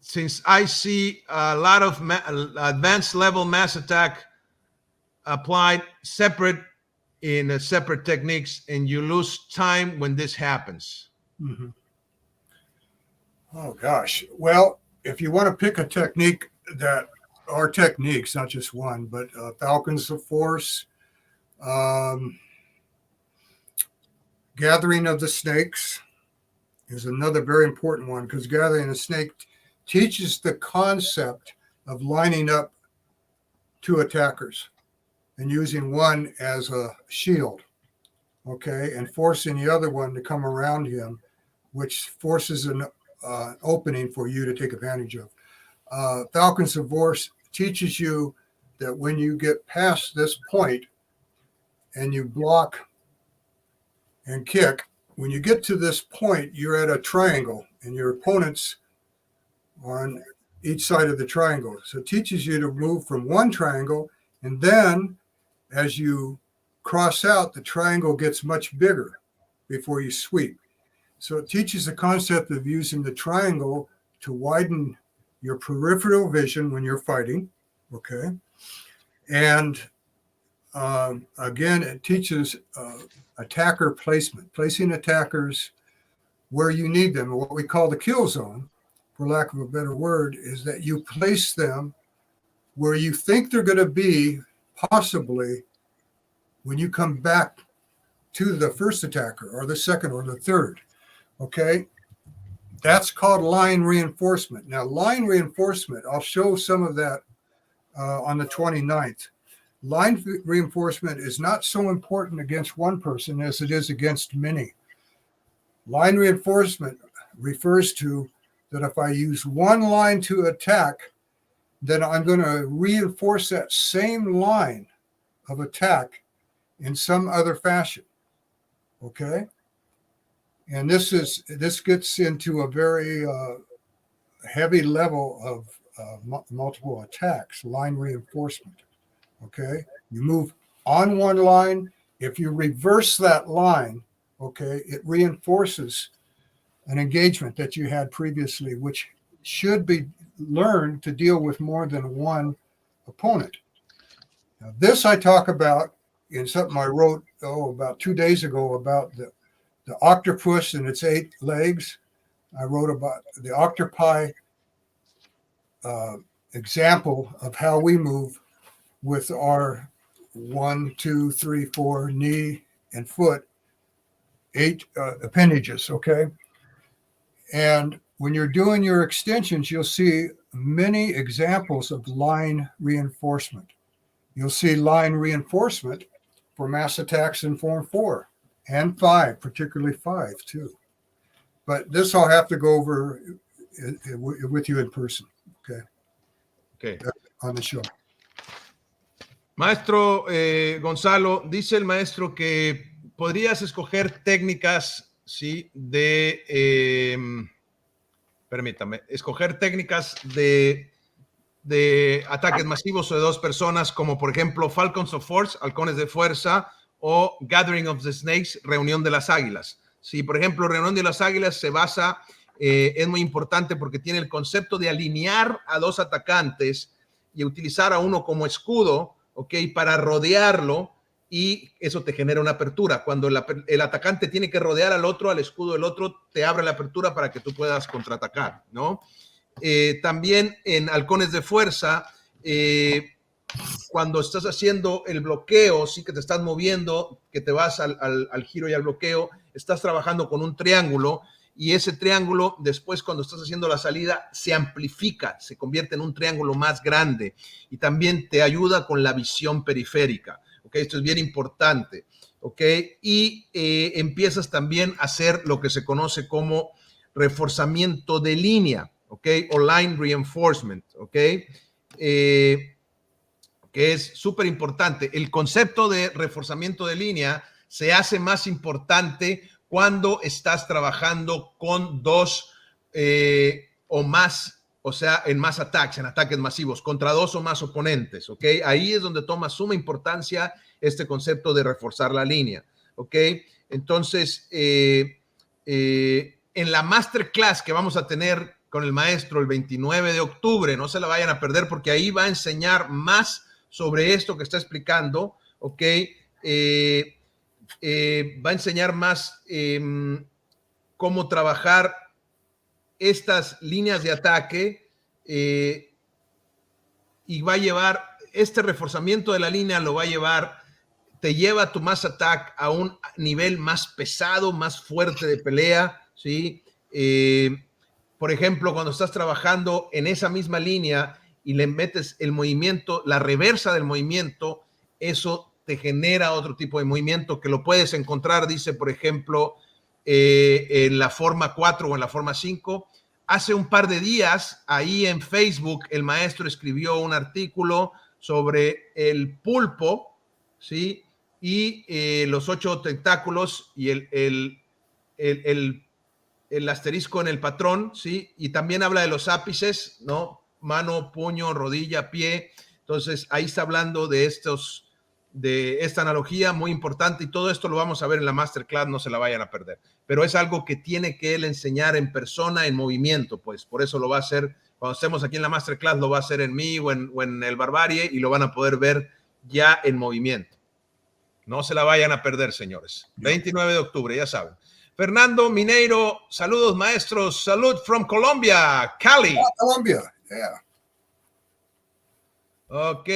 Since I see a lot of advanced level mass attack applied separate in separate techniques, and you lose time when this happens. Mm-hmm. Oh gosh. Well, if you want to pick a technique that are techniques, not just one, but Falcons of Force, Gathering of the Snakes is another very important one, because Gathering the Snake teaches the concept of lining up two attackers and using one as a shield, okay, and forcing the other one to come around him, which forces an opening for you to take advantage of. Falcons of Force teaches you that when you get past this point and you block and kick, when you get to this point, you're at a triangle and your opponent's on each side of the triangle. So it teaches you to move from one triangle, and then as you cross out, the triangle gets much bigger before you sweep. So it teaches the concept of using the triangle to widen your peripheral vision when you're fighting, okay? And again, it teaches attacker placement, placing attackers where you need them. What we call the kill zone, for lack of a better word, is that you place them where you think they're going to be, possibly when you come back to the first attacker or the second or the third, okay? That's called line reinforcement. Now, line reinforcement, I'll show some of that on the 29th. Line reinforcement is not so important against one person as it is against many. Line reinforcement refers to that if I use one line to attack, then I'm going to reinforce that same line of attack in some other fashion, okay? And this gets into a very heavy level of multiple attacks, line reinforcement, okay? You move on one line. If you reverse that line, okay, it reinforces an engagement that you had previously, which should be learned to deal with more than one opponent. Now, this I talk about in something I wrote about 2 days ago about the octopus and its 8 legs. I wrote about the octopi example of how we move with our 1, 2, 3, 4 knee and foot, 8 appendages, okay? And when you're doing your extensions, you'll see many examples of line reinforcement. You'll see line reinforcement for mass attacks in Form 4 and 5, particularly 5 too. But this I'll have to go over with you in person, okay? Okay. On the show. Maestro Gonzalo, dice el maestro que podrías escoger técnicas, ¿sí? Permítame, escoger técnicas de ataques masivos o de 2 personas, como por ejemplo Falcons of Force, halcones de fuerza, o Gathering of the Snakes, reunión de las águilas. Sí, por ejemplo, reunión de las águilas se basa, es muy importante porque tiene el concepto de alinear a 2 atacantes y utilizar a uno como escudo, ¿ok? Para rodearlo, y eso te genera una apertura. Cuando el atacante tiene que rodear al otro, al escudo del otro, te abre la apertura para que tú puedas contraatacar, ¿no? También en halcones de fuerza, cuando estás haciendo el bloqueo, sí que te estás moviendo, que te vas al giro y al bloqueo, estás trabajando con un triángulo, y ese triángulo después, cuando estás haciendo la salida, se amplifica, se convierte en un triángulo más grande, y también te ayuda con la visión periférica, ¿ok? Esto es bien importante, ¿ok? Y empiezas también a hacer lo que se conoce como reforzamiento de línea, ¿ok? O line reinforcement, ¿ok? Que es súper importante. El concepto de reforzamiento de línea se hace más importante cuando estás trabajando con dos o más, o sea, en más attacks, en ataques masivos, contra dos o más oponentes, ¿ok? Ahí es donde toma suma importancia este concepto de reforzar la línea, ¿ok? Entonces, en la masterclass que vamos a tener con el maestro el 29 de octubre, no se la vayan a perder, porque ahí va a enseñar más sobre esto que está explicando, ¿ok? Va a enseñar más cómo trabajar estas líneas de ataque, y va a llevar este reforzamiento de la línea, lo va a llevar, te lleva tu mass attack a un nivel más pesado, más fuerte de pelea, ¿sí? Por ejemplo, cuando estás trabajando en esa misma línea y le metes el movimiento, la reversa del movimiento, eso te genera otro tipo de movimiento que lo puedes encontrar, dice, por ejemplo, en la forma 4 o en la forma 5. Hace un par de días, ahí en Facebook, el maestro escribió un artículo sobre el pulpo, ¿sí? Y los 8 tentáculos y el asterisco en el patrón, ¿sí? Y también habla de los ápices, ¿no? Mano, puño, rodilla, pie. Entonces, ahí está hablando de esta analogía muy importante, y todo esto lo vamos a ver en la masterclass, no se la vayan a perder. Pero es algo que tiene que él enseñar en persona, en movimiento, pues por eso lo va a hacer, cuando estemos aquí en la masterclass, lo va a hacer en mí o en el Barbarie, y lo van a poder ver ya en movimiento. No se la vayan a perder, señores. 29 de octubre, ya saben. Fernando Mineiro, saludos maestros, salud from Colombia, Cali. Colombia, yeah. Ok.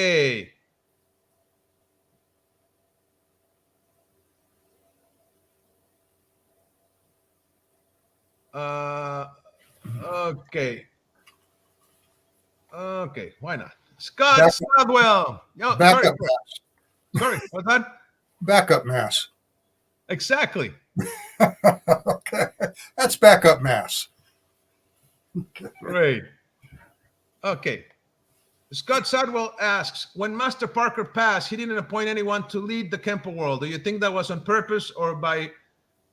Ok. Ok, buena. Scott Stadwell. Oh, Backup sorry, what's that? Backup mass. Exactly. Okay, that's backup mass. Great. Okay. Scott Sadwell asks, when Master Parker passed, he didn't appoint anyone to lead the KENPO world. Do you think that was on purpose or by,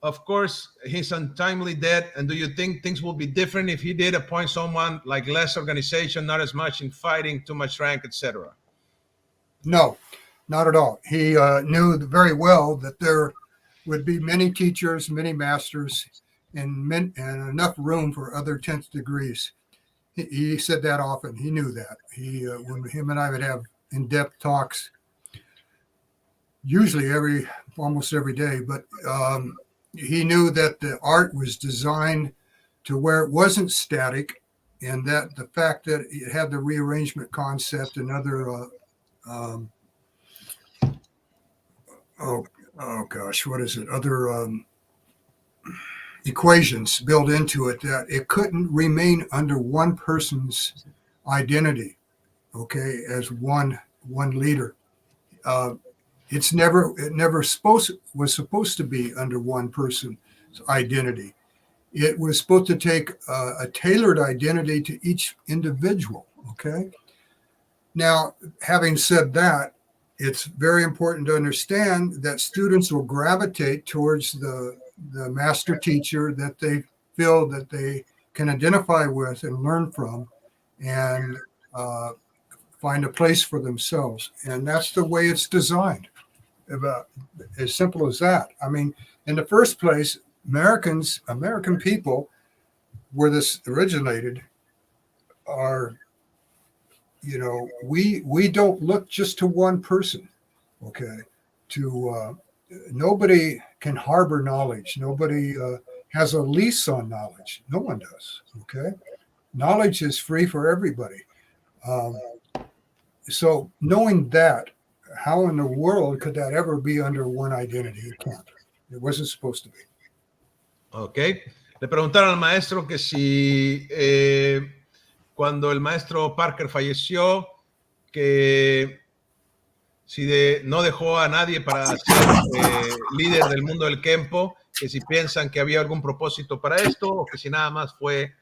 of course, his untimely death? And do you think things will be different if he did appoint someone like less organization, not as much in fighting, too much rank, etc.? No, not at all. He knew very well that there would be many teachers, many masters, and enough room for other 10th degrees. He said that often. He knew that. When him and I would have in-depth talks, usually almost every day, but he knew that the art was designed to where it wasn't static, and that the fact that it had the rearrangement concept and other other equations built into it, that it couldn't remain under one person's identity, okay, as one leader. It never was supposed to be under one person's identity. It was supposed to take a tailored identity to each individual, okay? Now, having said that, it's very important to understand that students will gravitate towards the master teacher that they feel that they can identify with and learn from, and find a place for themselves. And that's the way it's designed. As simple as that. I mean, in the first place, American people, where this originated, are we don't look just to one person. Okay, nobody can harbor knowledge. Nobody has a lease on knowledge. No one does. Okay, knowledge is free for everybody. So knowing that, how in the world could that ever be under one identity? It can't. It wasn't supposed to be. Ok. Le preguntaron al maestro que si cuando el maestro Parker falleció, que si no dejó a nadie para ser líder del mundo del KENPO, que si piensan que había algún propósito para esto o que si nada más fue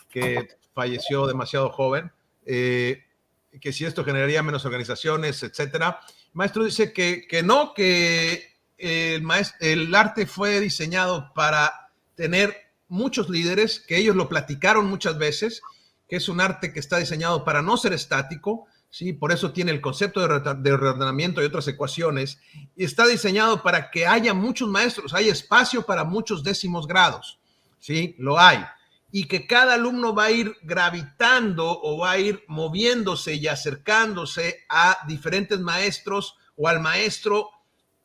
que falleció demasiado joven, que si esto generaría menos organizaciones, etcétera. El maestro dice que no, que el arte fue diseñado para tener muchos líderes, que ellos lo platicaron muchas veces, que es un arte que está diseñado para no ser estático, ¿sí? Por eso tiene el concepto de reordenamiento y otras ecuaciones, y está diseñado para que haya muchos maestros, hay espacio para muchos décimos grados, ¿sí? Lo hay. Y que cada alumno va a ir gravitando o va a ir moviéndose y acercándose a diferentes maestros o al maestro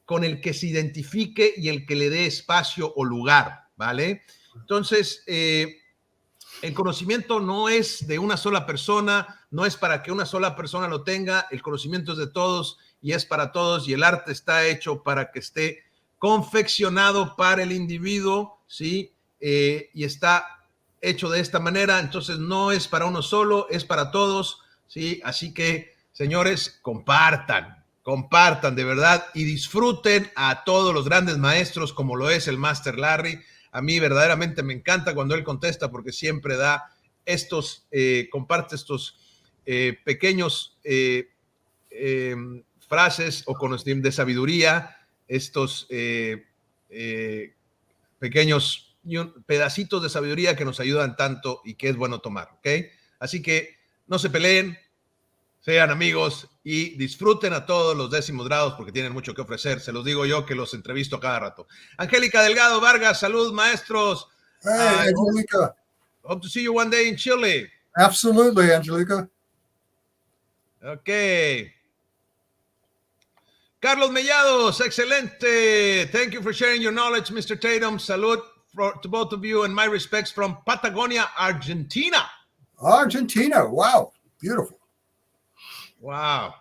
con el que se identifique y el que le dé espacio o lugar, ¿vale? Entonces, el conocimiento no es de una sola persona, no es para que una sola persona lo tenga, el conocimiento es de todos y es para todos, y el arte está hecho para que esté confeccionado para el individuo, ¿sí? Y está hecho de esta manera, entonces no es para uno solo, es para todos, ¿sí? Así que, señores, compartan de verdad y disfruten a todos los grandes maestros como lo es el Master Larry. A mí verdaderamente me encanta cuando él contesta porque siempre da comparte estos pequeños frases o conocimientos de sabiduría, estos pequeños pedacitos de sabiduría que nos ayudan tanto y que es bueno tomar, ¿ok? Así que no se peleen, sean amigos y disfruten a todos los décimos grados porque tienen mucho que ofrecer. Se los digo yo que los entrevisto a cada rato. Angélica Delgado Vargas, salud, maestros. Hey, Angelica. Hope to see you one day in Chile. Absolutely, Angelica. Ok. Carlos Mellados, excelente. Thank you for sharing your knowledge, Mr. Tatum. Salud to both of you and my respects from Patagonia, Argentina. Argentina. Wow. Beautiful. Wow.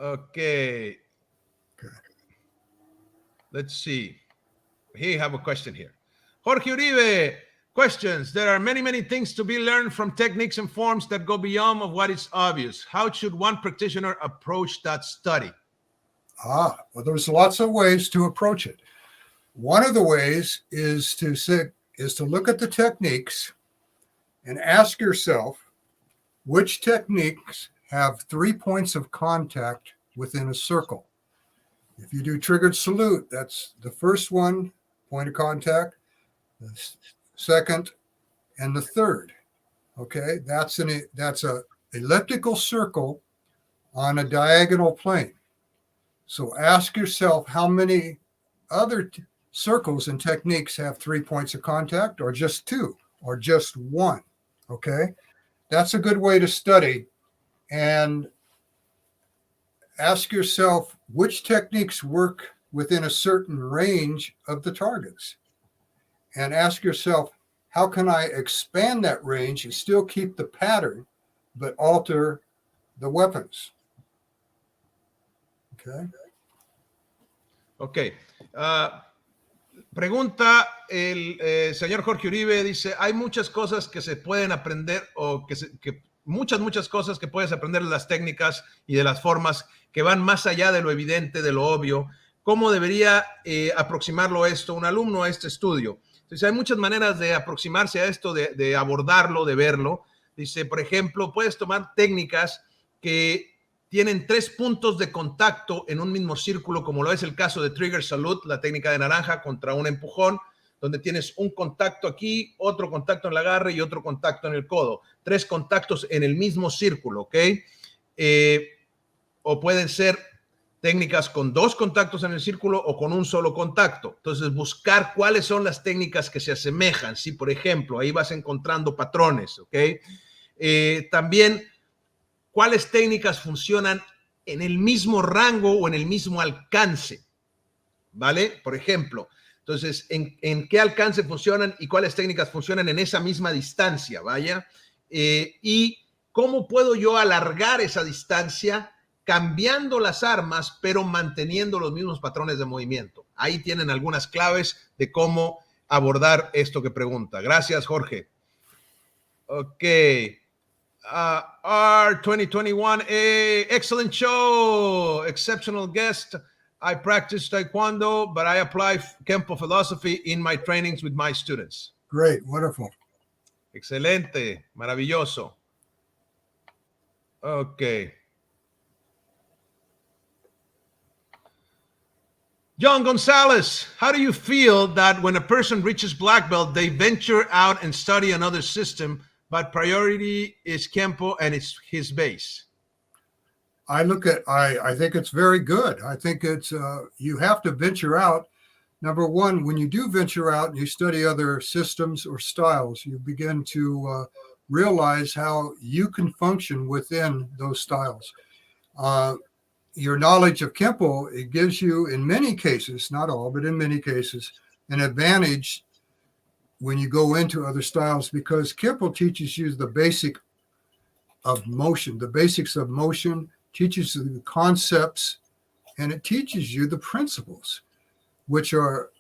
Okay. Let's see. Here you have a question here. Jorge Uribe, questions. There are many, many things to be learned from techniques and forms that go beyond of what is obvious. How should one practitioner approach that study? Well, there's lots of ways to approach it. One of the ways is to look at the techniques and ask yourself which techniques have 3 points of contact within a circle. If you do triggered salute, that's the first one, point of contact, the second, and the third. Okay, that's a elliptical circle on a diagonal plane. So ask yourself how many other circles and techniques have 3 points of contact, or just 2, or just 1. Okay, that's a good way to study. And ask yourself which techniques work within a certain range of the targets. And ask yourself, how can I expand that range and still keep the pattern, but alter the weapons? Okay. Ok. Pregunta el señor Jorge Uribe, dice, hay muchas cosas que se pueden aprender o muchas cosas que puedes aprender de las técnicas y de las formas que van más allá de lo evidente, de lo obvio. ¿Cómo debería aproximarlo esto un alumno a este estudio? Entonces, hay muchas maneras de aproximarse a esto, de abordarlo, de verlo. Dice, por ejemplo, puedes tomar técnicas que tienen 3 puntos de contacto en un mismo círculo, como lo es el caso de Trigger Salute, la técnica de naranja contra un empujón, donde tienes un contacto aquí, otro contacto en el agarre y otro contacto en el codo. 3 contactos en el mismo círculo, ¿ok? O pueden ser técnicas con 2 contactos en el círculo o con un solo contacto. Entonces, buscar cuáles son las técnicas que se asemejan. Sí, por ejemplo, ahí vas encontrando patrones, ¿ok? También, cuáles técnicas funcionan en el mismo rango o en el mismo alcance, ¿vale? Por ejemplo, entonces, ¿en qué alcance funcionan y cuáles técnicas funcionan en esa misma distancia, vaya? Y cómo puedo yo alargar esa distancia cambiando las armas, pero manteniendo los mismos patrones de movimiento. Ahí tienen algunas claves de cómo abordar esto que pregunta. Gracias, Jorge. Ok. Our 2021, excellent show, exceptional guest. I practice Taekwondo, but I apply Kenpo philosophy in my trainings with my students. Great, wonderful. Excelente, maravilloso. Ok. John Gonzalez, how do you feel that when a person reaches black belt, they venture out and study another system, but priority is Kenpo and it's his base? I think it's very good. I think it's, you have to venture out. Number one, when you do venture out and you study other systems or styles, you begin to realize how you can function within those styles. Your knowledge of Kenpo, it gives you, in many cases, not all, but in many cases, an advantage when you go into other styles, because Kenpo teaches you the basics of motion, teaches you the concepts, and it teaches you the principles, which are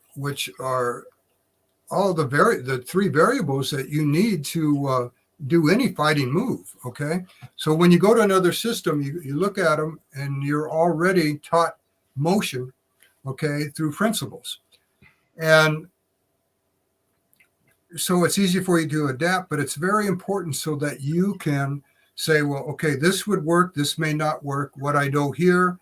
all the 3 variables that you need to do any fighting move. Okay, so when you go to another system, you look at them and you're already taught motion, okay, through principles, and so it's easy for you to adapt. But it's very important so that you can say, well, okay, this would work, this may not work. What I know here,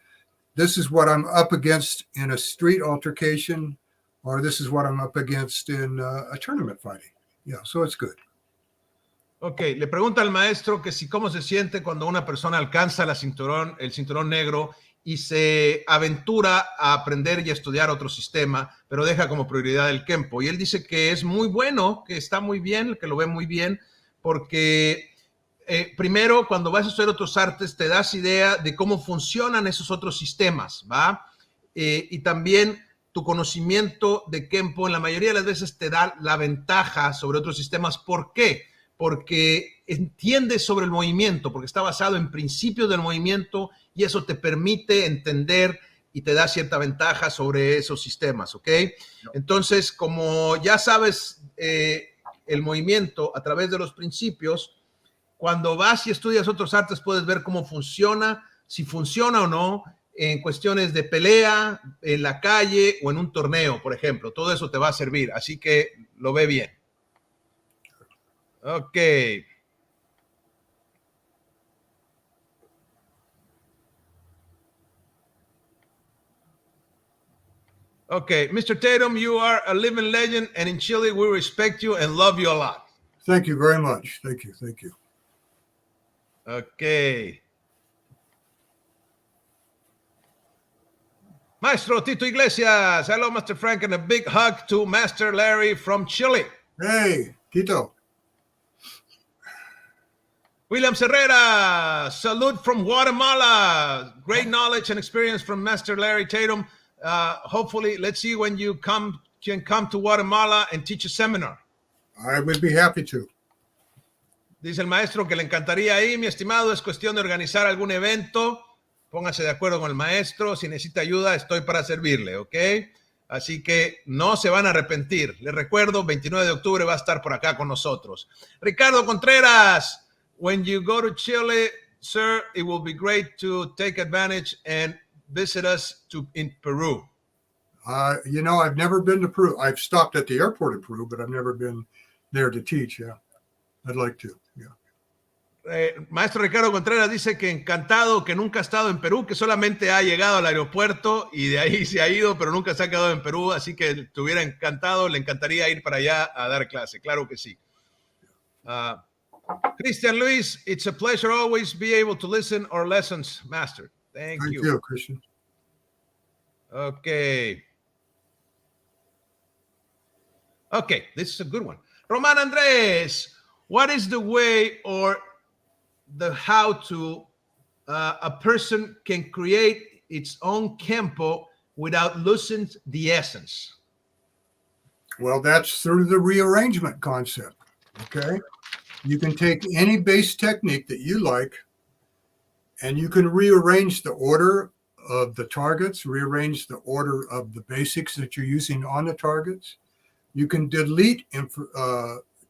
this is what I'm up against in a street altercation, or this is what I'm up against in a tournament fighting. Yeah, so it's good. Ok, le pregunta al maestro que si cómo se siente cuando una persona alcanza el cinturón negro y se aventura a aprender y a estudiar otro sistema, pero deja como prioridad el Kenpo. Y él dice que es muy bueno, que está muy bien, que lo ve muy bien, porque primero, cuando vas a estudiar otros artes, te das idea de cómo funcionan esos otros sistemas, ¿va? Y también tu conocimiento de Kenpo en la mayoría de las veces te da la ventaja sobre otros sistemas. ¿Por qué? Porque entiendes sobre el movimiento, porque está basado en principios del movimiento y eso te permite entender y te da cierta ventaja sobre esos sistemas, ¿ok? Entonces, como ya sabes el movimiento a través de los principios, cuando vas y estudias otros artes puedes ver cómo funciona, si funciona o no, en cuestiones de pelea, en la calle o en un torneo, por ejemplo. Todo eso te va a servir, así que lo ve bien. Ok. Okay, Mr. Tatum, you are a living legend, and in Chile, we respect you and love you a lot. Thank you very much. Thank you. Thank you. Okay. Maestro Tito Iglesias. Hello, Master Frank, and a big hug to Master Larry from Chile. Hey, Tito. William Herrera, salute from Guatemala. Great knowledge and experience from Master Larry Tatum. Hopefully, let's see when you can come to Guatemala and teach a seminar. I would be happy to. Dice el maestro que le encantaría ir, mi estimado. Es cuestión de organizar algún evento. Póngase de acuerdo con el maestro. Si necesita ayuda, estoy para servirle, ¿ok? Así que no se van a arrepentir. Les recuerdo, 29 de octubre va a estar por acá con nosotros. Ricardo Contreras. When you go to Chile, sir, it will be great to take advantage and visit us in Peru. You know, I've never been to Peru. I've stopped at the airport in Peru, but I've never been there to teach. Yeah, I'd like to. Yeah. Maestro Ricardo Contreras dice que encantado, que nunca ha estado en Perú, que solamente ha llegado al aeropuerto y de ahí se ha ido, pero nunca se ha quedado en Perú, así que estuviera encantado, le encantaría ir para allá a dar clase. Claro que sí. Christian Luis, it's a pleasure always be able to listen our lessons, Master. Thank you. Thank you, Christian. Okay. Okay, this is a good one. Roman Andres, what is the way or the how to a person can create its own KENPO without losing the essence? Well, that's through the rearrangement concept. Okay. You can take any base technique that you like and you can rearrange the order of the targets, rearrange the order of the basics that you're using on the targets. You can delete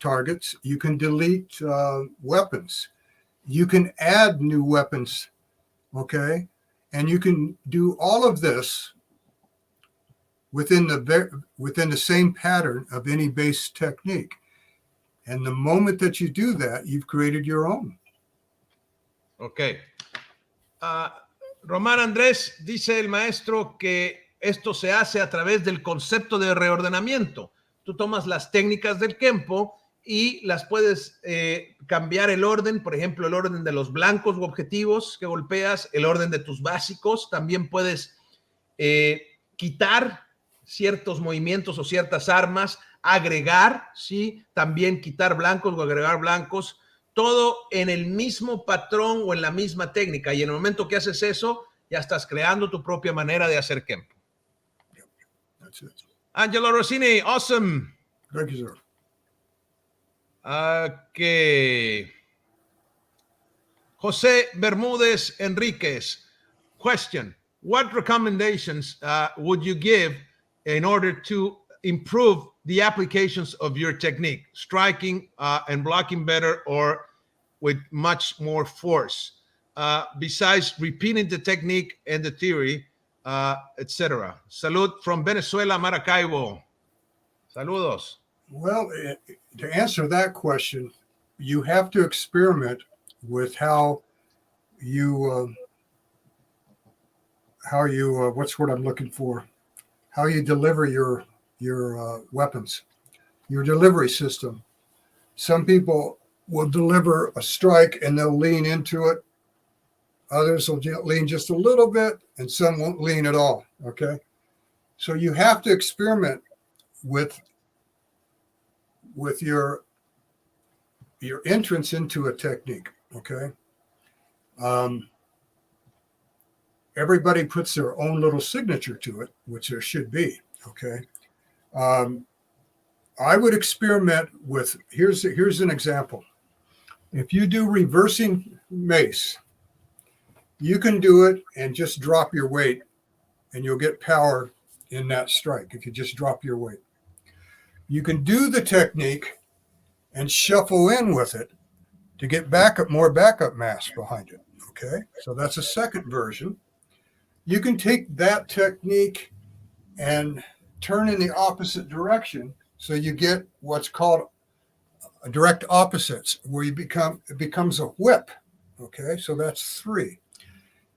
targets. You can delete weapons. You can add new weapons, okay? And you can do all of this within the same pattern of any base technique. And the moment that you do that, you've created your own. Ok. Román Andrés, dice el maestro que esto se hace a través del concepto de reordenamiento. Tú tomas las técnicas del KENPO y las puedes cambiar el orden, por ejemplo, el orden de los blancos u objetivos que golpeas, el orden de tus básicos. También puedes quitar ciertos movimientos o ciertas armas, agregar, ¿sí? También quitar blancos o agregar blancos, todo en el mismo patrón o en la misma técnica. Y en el momento que haces eso, ya estás creando tu propia manera de hacer KENPO. That's it. Angelo Rossini, awesome. Thank you, sir. Okay. José Bermúdez Enríquez, question. What recommendations would you give in order to improve the applications of your technique, striking and blocking better or with much more force, besides repeating the technique and the theory, etc.? Salud from Venezuela, Maracaibo. Saludos. Well, to answer that question, you have to experiment with how you what's what I'm looking for? How you deliver your weapons, your delivery system. Some people will deliver a strike and they'll lean into it. Others will lean just a little bit, and some won't lean at all. Okay, so you have to experiment with your entrance into a technique. Okay. Everybody puts their own little signature to it, which there should be. Okay. I would experiment with, here's an example. If you do reversing mace, you can do it and just drop your weight and you'll get power in that strike if you just drop your weight. You can do the technique and shuffle in with it to get more backup mass behind it. Okay, so that's a second version. You can take that technique and turn in the opposite direction, so you get what's called direct opposites, where it becomes a whip. Okay, so that's 3.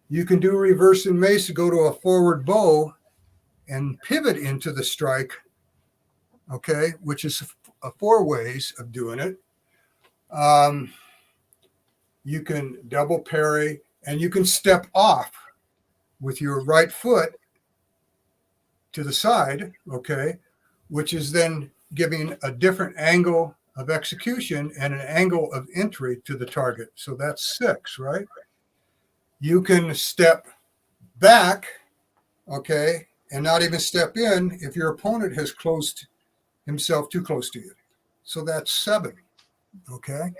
You can do reverse and mace to go to a forward bow and pivot into the strike. Okay, which is 4 ways of doing it. You can double parry, and you can step off with your right foot to the side, okay, which is then giving a different angle of execution and an angle of entry to the target. So that's 6, right? You can step back, okay, and not even step in if your opponent has closed himself too close to you. So that's 7, okay?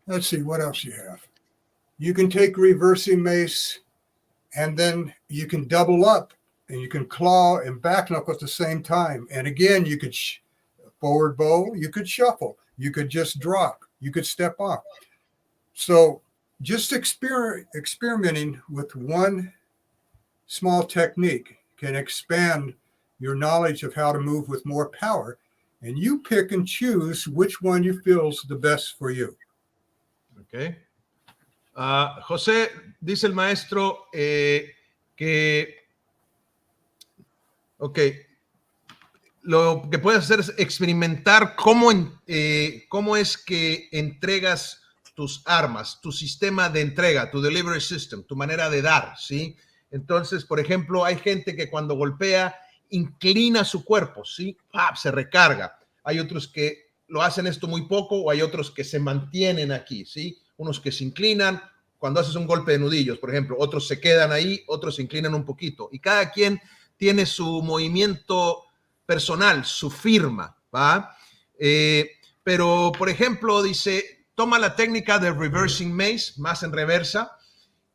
Let's see, what else you have? You can take reversing mace, and then you can double up, and you can claw and back knuckle at the same time. And again, you could forward bow, you could shuffle, you could just drop, you could step off. So just experimenting with one small technique can expand your knowledge of how to move with more power, and you pick and choose which one you feel is the best for you. Okay. José, dice el maestro lo que puedes hacer es experimentar cómo es que entregas tus armas, tu sistema de entrega, tu delivery system, tu manera de dar, ¿sí? Entonces, por ejemplo, hay gente que cuando golpea inclina su cuerpo, ¿sí? ¡Pap! Se recarga. Hay otros que lo hacen esto muy poco o hay otros que se mantienen aquí, ¿sí? Unos que se inclinan cuando haces un golpe de nudillos, por ejemplo, otros se quedan ahí, otros se inclinan un poquito y cada quien tiene su movimiento personal, su firma, ¿va? Pero, por ejemplo, dice, toma la técnica de reversing mace, más en reversa,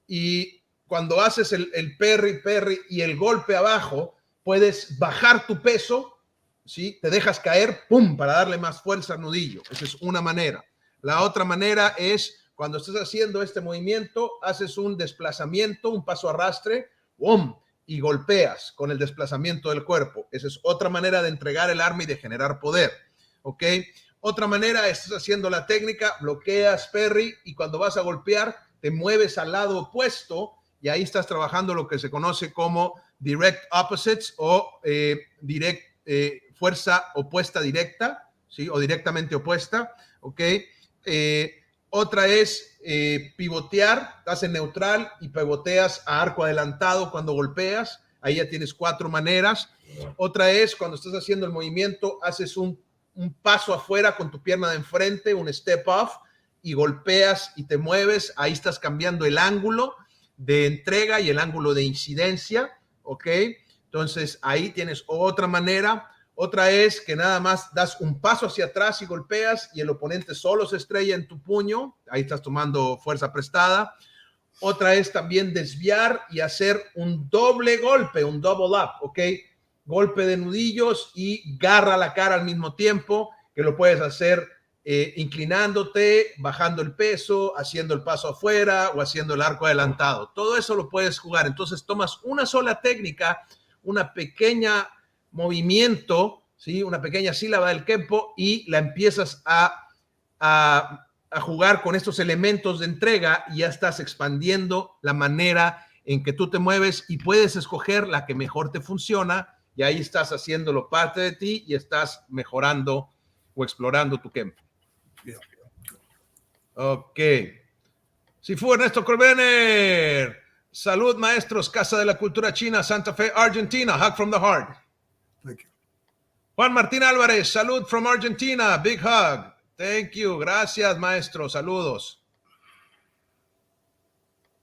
y cuando haces el perry y el golpe abajo, puedes bajar tu peso, ¿sí? Te dejas caer, ¡pum!, para darle más fuerza al nudillo. Esa es una manera. La otra manera es, cuando estés haciendo este movimiento, haces un desplazamiento, un paso arrastre, ¡pum!, y golpeas con el desplazamiento del cuerpo. Esa es otra manera de entregar el arma y de generar poder, ¿ok? Otra manera, estás haciendo la técnica, bloqueas perry y cuando vas a golpear, te mueves al lado opuesto y ahí estás trabajando lo que se conoce como direct opposites o fuerza opuesta directa, ¿sí? O directamente opuesta, ¿ok? Otra es pivotear, estás en neutral y pivoteas a arco adelantado cuando golpeas, ahí ya tienes 4 maneras. Otra es cuando estás haciendo el movimiento, haces un paso afuera con tu pierna de enfrente, un step off, y golpeas y te mueves, ahí estás cambiando el ángulo de entrega y el ángulo de incidencia, ¿ok? Entonces ahí tienes otra manera. Otra es que nada más das un paso hacia atrás y golpeas y el oponente solo se estrella en tu puño, ahí estás tomando fuerza prestada. Otra es también desviar y hacer un doble golpe, un double up, ¿ok? Golpe de nudillos y garra la cara al mismo tiempo, que lo puedes hacer inclinándote, bajando el peso, haciendo el paso afuera o haciendo el arco adelantado. Todo eso lo puedes jugar. Entonces tomas una sola técnica, una pequeña movimiento, ¿sí? Una pequeña sílaba del KENPO y la empiezas a jugar con estos elementos de entrega y ya estás expandiendo la manera en que tú te mueves y puedes escoger la que mejor te funciona y ahí estás haciéndolo parte de ti y estás mejorando o explorando tu KENPO. Ok. Si fue Ernesto Corbener. Salud, maestros. Casa de la Cultura China, Santa Fe, Argentina. Hug from the heart. Thank you. Juan Martín Álvarez. Salud from Argentina. Big hug. Thank you. Gracias, maestro. Saludos.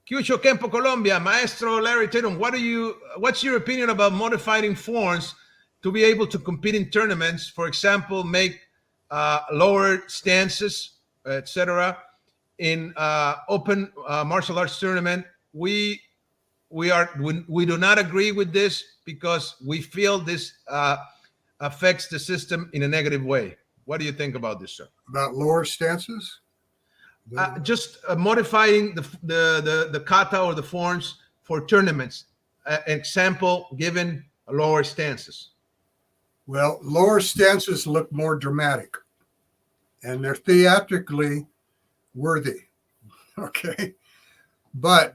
Kyusho Kempo, Colombia. Maestro Larry Tatum, what's your opinion about modifying forms to be able to compete in tournaments? For example, make lower stances, etc. In open martial arts tournament, we do not agree with this because we feel this affects the system in a negative way. What do you think about this, sir? About lower stances? Just modifying the kata or the forms for tournaments. Example given, lower stances. Well, lower stances look more dramatic and they're theatrically worthy. Okay. But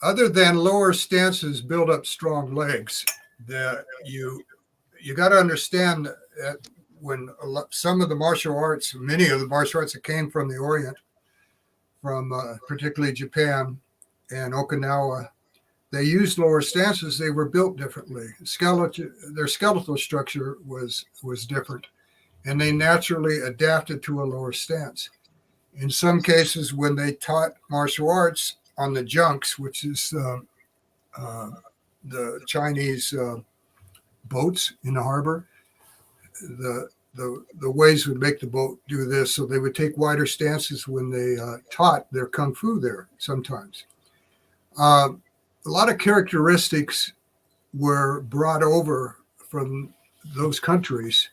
other than lower stances build up strong legs, that you got to understand that when some of the martial arts, many of the martial arts that came from the Orient, from particularly Japan and Okinawa, they used lower stances. They were built differently. Their skeletal structure was different, and they naturally adapted to a lower stance. In some cases, when they taught martial arts on the junks, which is the Chinese boats in the harbor, the waves would make the boat do this, so they would take wider stances when they taught their kung fu there sometimes. A lot of characteristics were brought over from those countries,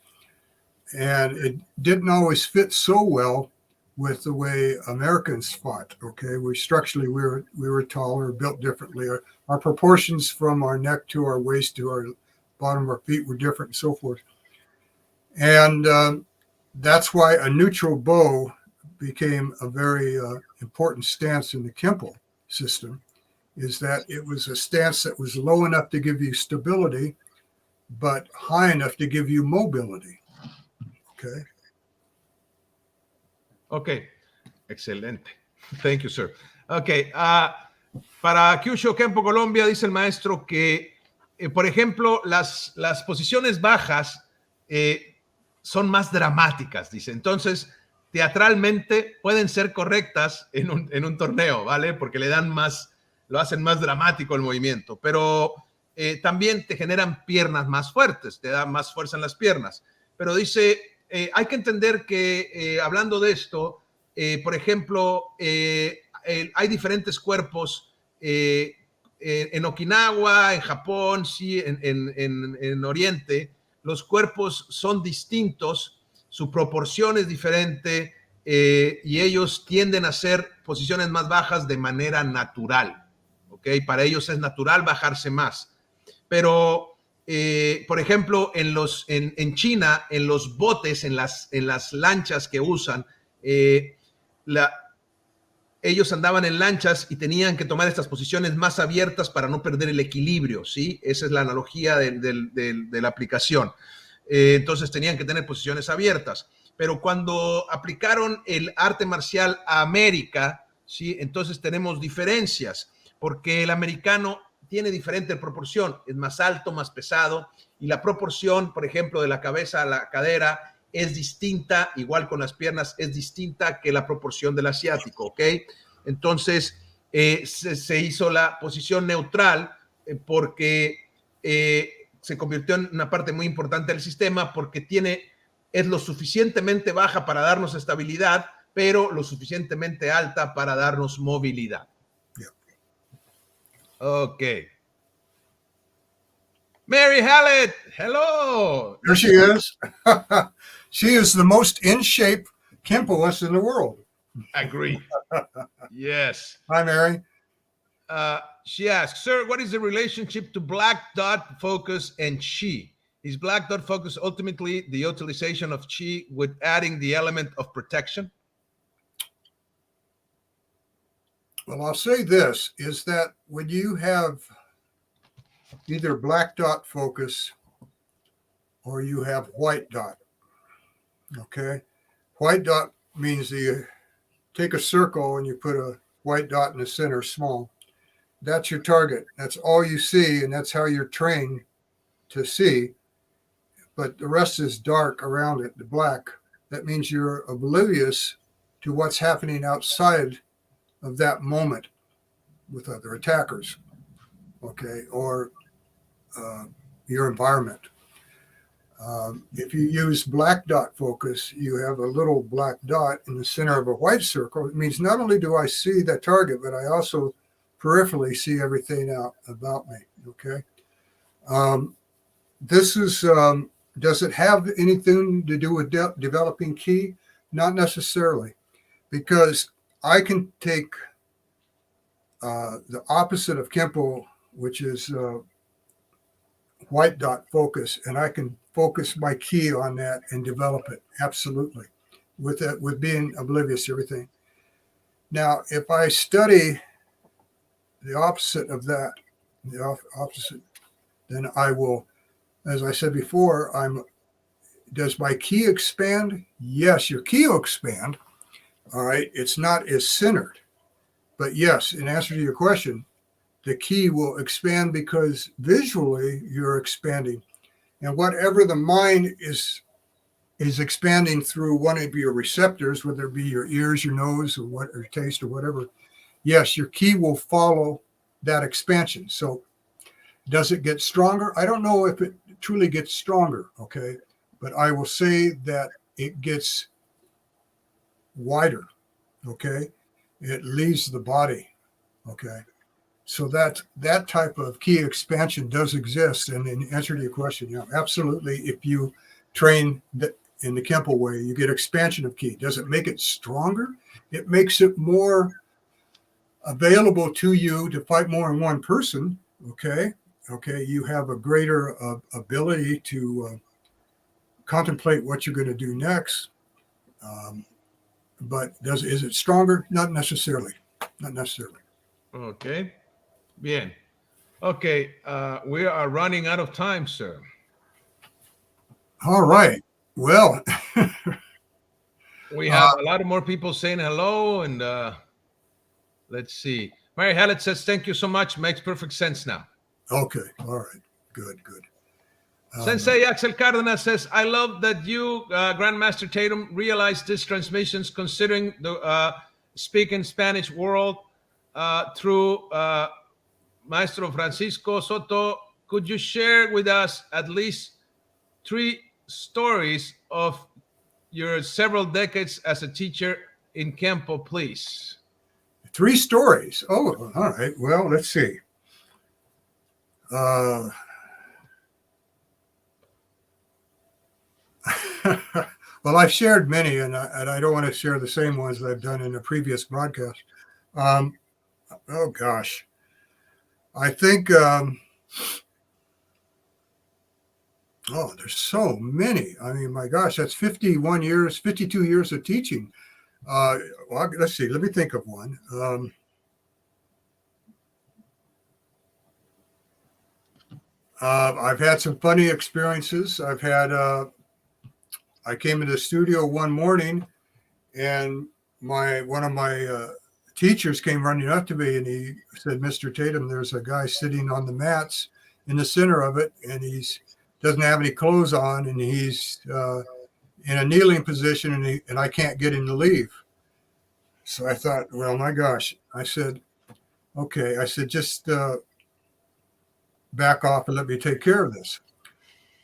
and it didn't always fit so well with the way Americans fought. Okay, structurally we were taller, built differently. Our proportions from our neck to our waist to our bottom of our feet were different, and so forth. And that's why a neutral bow became a very important stance in the KENPO system, is that it was a stance that was low enough to give you stability, but high enough to give you mobility. Okay. Okay. Excelente. Thank you, sir. Okay. Para Kyushu Kenpo Colombia dice el maestro que, por ejemplo, las posiciones bajas son más dramáticas, dice. Entonces, teatralmente pueden ser correctas en un torneo, ¿vale? Porque le dan más, lo hacen más dramático el movimiento, pero también te generan piernas más fuertes, te dan más fuerza en las piernas. Pero dice, hay que entender que hablando de esto, por ejemplo, hay diferentes cuerpos en Okinawa, en Japón, sí, en Oriente, los cuerpos son distintos, su proporción es diferente y ellos tienden a hacer posiciones más bajas de manera natural. ¿Ok? Para ellos es natural bajarse más. Pero, por ejemplo, en China, en los botes, en las lanchas que usan, ellos andaban en lanchas y tenían que tomar estas posiciones más abiertas para no perder el equilibrio, ¿sí? Esa es la analogía de la aplicación. Entonces tenían que tener posiciones abiertas. Pero cuando aplicaron el arte marcial a América, ¿sí? Entonces tenemos diferencias, porque el americano tiene diferente proporción, es más alto, más pesado, y la proporción, por ejemplo, de la cabeza a la cadera es distinta, igual con las piernas, es distinta que la proporción del asiático, ¿ok? Entonces, se hizo la posición neutral porque se convirtió en una parte muy importante del sistema porque es lo suficientemente baja para darnos estabilidad, pero lo suficientemente alta para darnos movilidad. Yeah. Ok. Mary Hallett, hello. There she is. She is the most in shape Kempoist in the world. Agree. Yes. Hi, Mary. She asks, sir, what is the relationship to black dot focus and chi? Is black dot focus ultimately the utilization of chi with adding the element of protection? Well, I'll say this, is that when you have either black dot focus or you have white dot, okay? White dot means that you take a circle and you put a white dot in the center, small. That's your target. That's all you see, and that's how you're trained to see. But the rest is dark around it, the black. That means you're oblivious to what's happening outside of that moment with other attackers, okay, or your environment. If you use black dot focus, you have a little black dot in the center of a white circle. It means not only do I see that target, but I also peripherally see everything out about me, okay? This is, does it have anything to do with developing ki? Not necessarily, because I can take the opposite of Kempo, which is white dot focus, and I can focus my ki on that and develop it absolutely with being oblivious to everything. Now, if I study the opposite of that, the opposite, then I will, as I said before, does my ki expand? Yes, your ki will expand. All right. It's not as centered. But yes, in answer to your question, the ki will expand because visually you're expanding. And whatever the mind is expanding through one of your receptors, whether it be your ears, your nose, or taste, or whatever, yes, your ki will follow that expansion. So does it get stronger? I don't know if it truly gets stronger, okay? But I will say that it gets wider, okay? It leaves the body, okay? So that type of ki expansion does exist. And in answer to your question, yeah, absolutely. If you train in the Kempo way, you get expansion of ki. Does it make it stronger? It makes it more available to you to fight more in one person, okay? Okay, you have a greater ability to contemplate what you're going to do next. But is it stronger? Not necessarily. Not necessarily. Okay. Bien. Okay. We are running out of time, sir. All right. Well, we have a lot of more people saying hello, and let's see. Mary Hallett says, thank you so much. Makes perfect sense now. Okay. All right. Good. Sensei Axel Cardenas says, I love that you, Grandmaster Tatum, realized these transmissions considering the speaking Spanish world through Maestro Francisco Soto. Could you share with us at least 3 stories of your several decades as a teacher in KENPO, please? 3 stories. Oh, all right. Well, let's see. Well, I've shared many, and I don't want to share the same ones that I've done in a previous broadcast. Oh gosh, I think. There's so many. I mean, my gosh, that's 51 years, 52 years of teaching. Well, let's see. Let me think of one. I've had some funny experiences. I've had. I came into the studio one morning, and one of my teachers came running up to me, and he said, "Mr. Tatum, there's a guy sitting on the mats in the center of it, and he's doesn't have any clothes on, and he's in a kneeling position, and I can't get him to leave." So I thought, well, my gosh. I said, okay. I said, just back off and let me take care of this.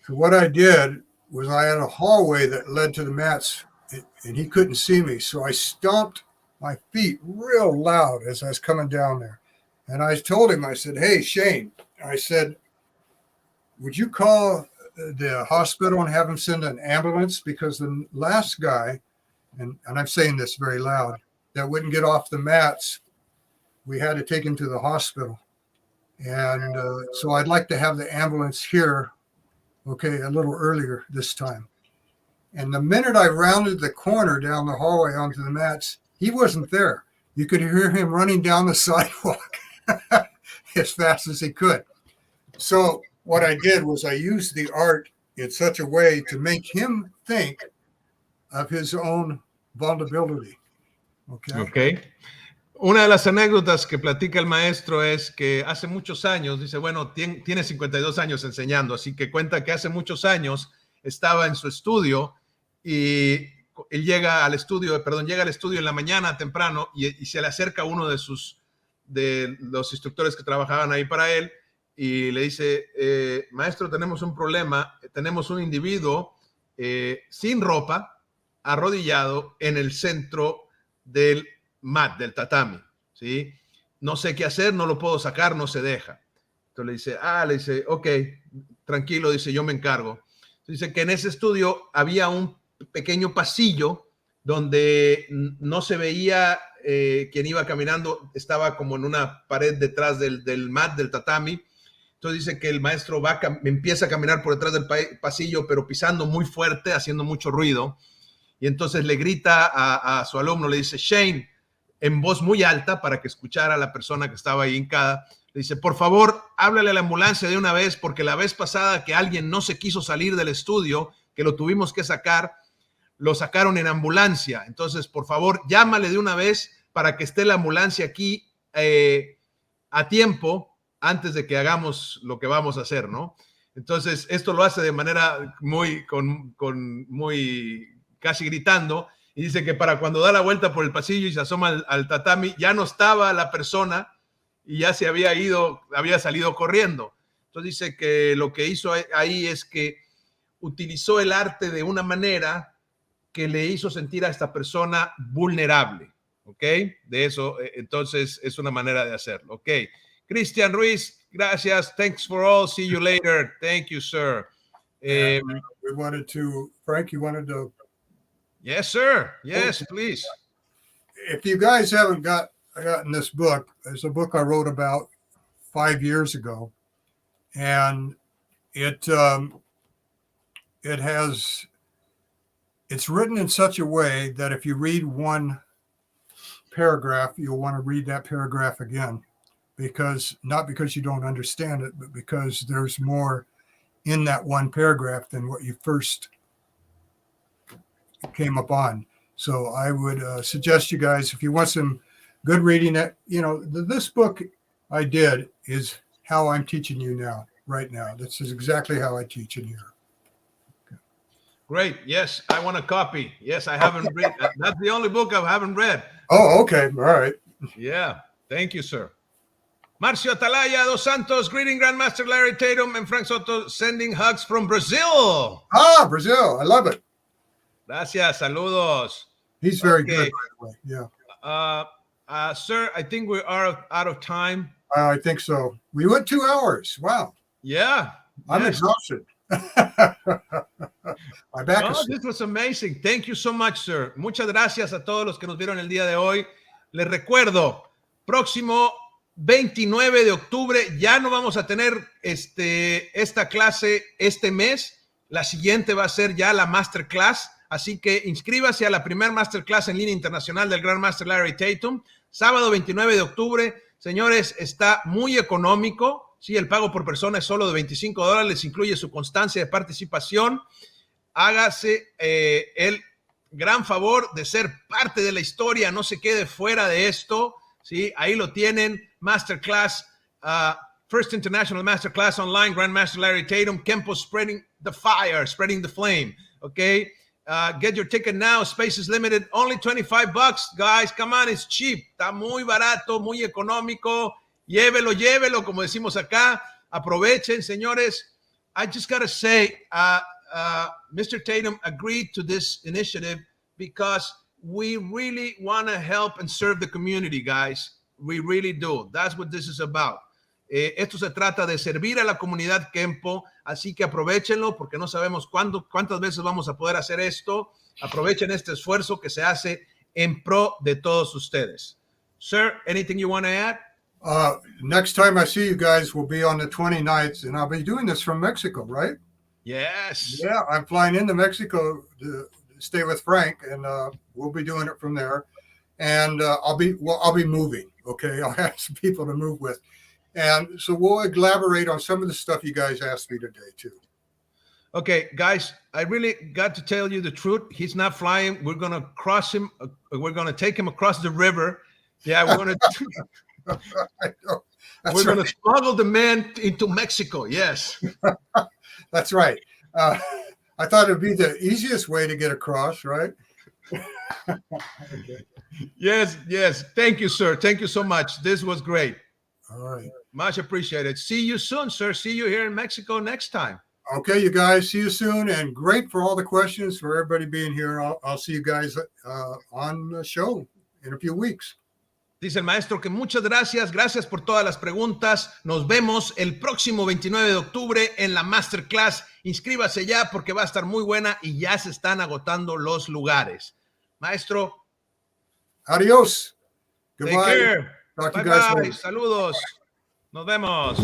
So what I did was I had a hallway that led to the mats, and he couldn't see me. So I stomped my feet real loud as I was coming down there. And I told him, I said, "Hey, Shane," I said, "would you call the hospital and have them send an ambulance? Because the last guy," and I'm saying this very loud, "that wouldn't get off the mats, we had to take him to the hospital. And so I'd like to have the ambulance here, okay, a little earlier this time." And the minute I rounded the corner down the hallway onto the mats, he wasn't there. You could hear him running down the sidewalk as fast as he could. So what I did was I used the art in such a way to make him think of his own vulnerability. Okay. Una de las anécdotas que platica el maestro es que hace muchos años, dice, bueno, tiene 52 años enseñando, así que cuenta que hace muchos años estaba en su estudio y él llega al estudio en la mañana temprano y se le acerca uno de los instructores que trabajaban ahí para él y le dice, maestro, tenemos un problema, tenemos un individuo sin ropa, arrodillado en el centro del mat, del tatami, ¿sí? No sé qué hacer, no lo puedo sacar, no se deja. Entonces le dice, ok, tranquilo, dice, yo me encargo. Dice que en ese estudio había un pequeño pasillo donde no se veía quien iba caminando, estaba como en una pared detrás del mat, del tatami. Entonces dice que el maestro empieza a caminar por detrás del pasillo, pero pisando muy fuerte, haciendo mucho ruido. Y entonces le grita a su alumno, le dice, Shane, en voz muy alta para que escuchara a la persona que estaba ahí hincada, le dice, por favor, háblale a la ambulancia de una vez, porque la vez pasada que alguien no se quiso salir del estudio, que lo tuvimos que sacar, lo sacaron en ambulancia. Entonces, por favor, llámale de una vez para que esté la ambulancia aquí a tiempo antes de que hagamos lo que vamos a hacer, ¿no? Entonces, esto lo hace de manera muy casi gritando, y dice que para cuando da la vuelta por el pasillo y se asoma al tatami, ya no estaba la persona y ya se había ido, había salido corriendo. Entonces dice que lo que hizo ahí es que utilizó el arte de una manera que le hizo sentir a esta persona vulnerable, ¿ok? De eso, entonces es una manera de hacerlo, ¿ok? Cristian Ruiz, gracias, thanks for all, see you later, thank you, sir. We wanted to, Frank, you wanted to. Yes, sir. Yes, please. If you guys haven't gotten this book, there's a book I wrote about 5 years ago, and it's written in such a way that if you read one paragraph, you'll want to read that paragraph again, not because you don't understand it, but because there's more in that one paragraph than what you first came upon. So I would suggest you guys, if you want some good reading. This book I did is how I'm teaching you now, right now. This is exactly how I teach in here. Great. Yes, I want a copy. Yes, I haven't read. That's the only book I haven't read. Oh, okay. All right. Yeah. Thank you, sir. Marcio Atalaya dos Santos, greeting Grandmaster Larry Tatum and Frank Soto, sending hugs from Brazil. Ah, Brazil. I love it. Gracias. Saludos. He's very good, by the way. Yeah. Sir, I think we are out of time. I think so. We went 2 hours. Wow. Yeah. I'm exhausted. My back is... This was amazing. Thank you so much, sir. Muchas gracias a todos los que nos vieron el día de hoy. Les recuerdo, próximo 29 de octubre ya no vamos a tener esta clase este mes. La siguiente va a ser ya la Masterclass. Así que inscríbase a la primer Masterclass en línea internacional del Grandmaster Larry Tatum. Sábado 29 de octubre. Señores, está muy económico. Sí, el pago por persona es solo de $25. Les incluye su constancia de participación. Hágase el gran favor de ser parte de la historia. No se quede fuera de esto. Sí, ahí lo tienen. Masterclass, First International Masterclass Online, Grandmaster Larry Tatum, KENPO Spreading the Fire, Spreading the Flame. Okay. Get your ticket now. Space is limited. Only $25, guys. Come on, it's cheap. Está muy barato, muy económico. Llévelo, como decimos acá. Aprovechen, señores. I just got to say, Mr. Tatum agreed to this initiative because we really want to help and serve the community, guys. We really do. That's what this is about. Esto se trata de servir a la comunidad KENPO, así que aprovechenlo porque no sabemos cuántas veces vamos a poder hacer esto. Aprovechen este esfuerzo que se hace en pro de todos ustedes. Sir, anything you want to add? Next time I see you guys will be on the 29th, and I'll be doing this from Mexico, right? Yes. Yeah, I'm flying into Mexico to stay with Frank, and we'll be doing it from there. And I'll be moving. Okay, I'll have some people to move with. And so we'll elaborate on some of the stuff you guys asked me today, too. Okay, guys, I really got to tell you the truth. He's not flying. We're going to cross him. We're going to take him across the river. Yeah, we're going to we're going to smuggle the man into Mexico. Yes. That's right. I thought it'd be the easiest way to get across, right? Okay. Yes. Thank you, sir. Thank you so much. This was great. All right. Much appreciated. See you soon, sir. See you here in Mexico next time. Okay, you guys. See you soon. And great for all the questions, for everybody being here. I'll see you guys on the show in a few weeks. Dice el maestro que muchas gracias. Gracias por todas las preguntas. Nos vemos el próximo 29 de octubre en la Masterclass. Inscríbase ya porque va a estar muy buena y ya se están agotando los lugares. Maestro. Adiós. Goodbye. Take care. Bye, bye. Saludos. Nos vemos.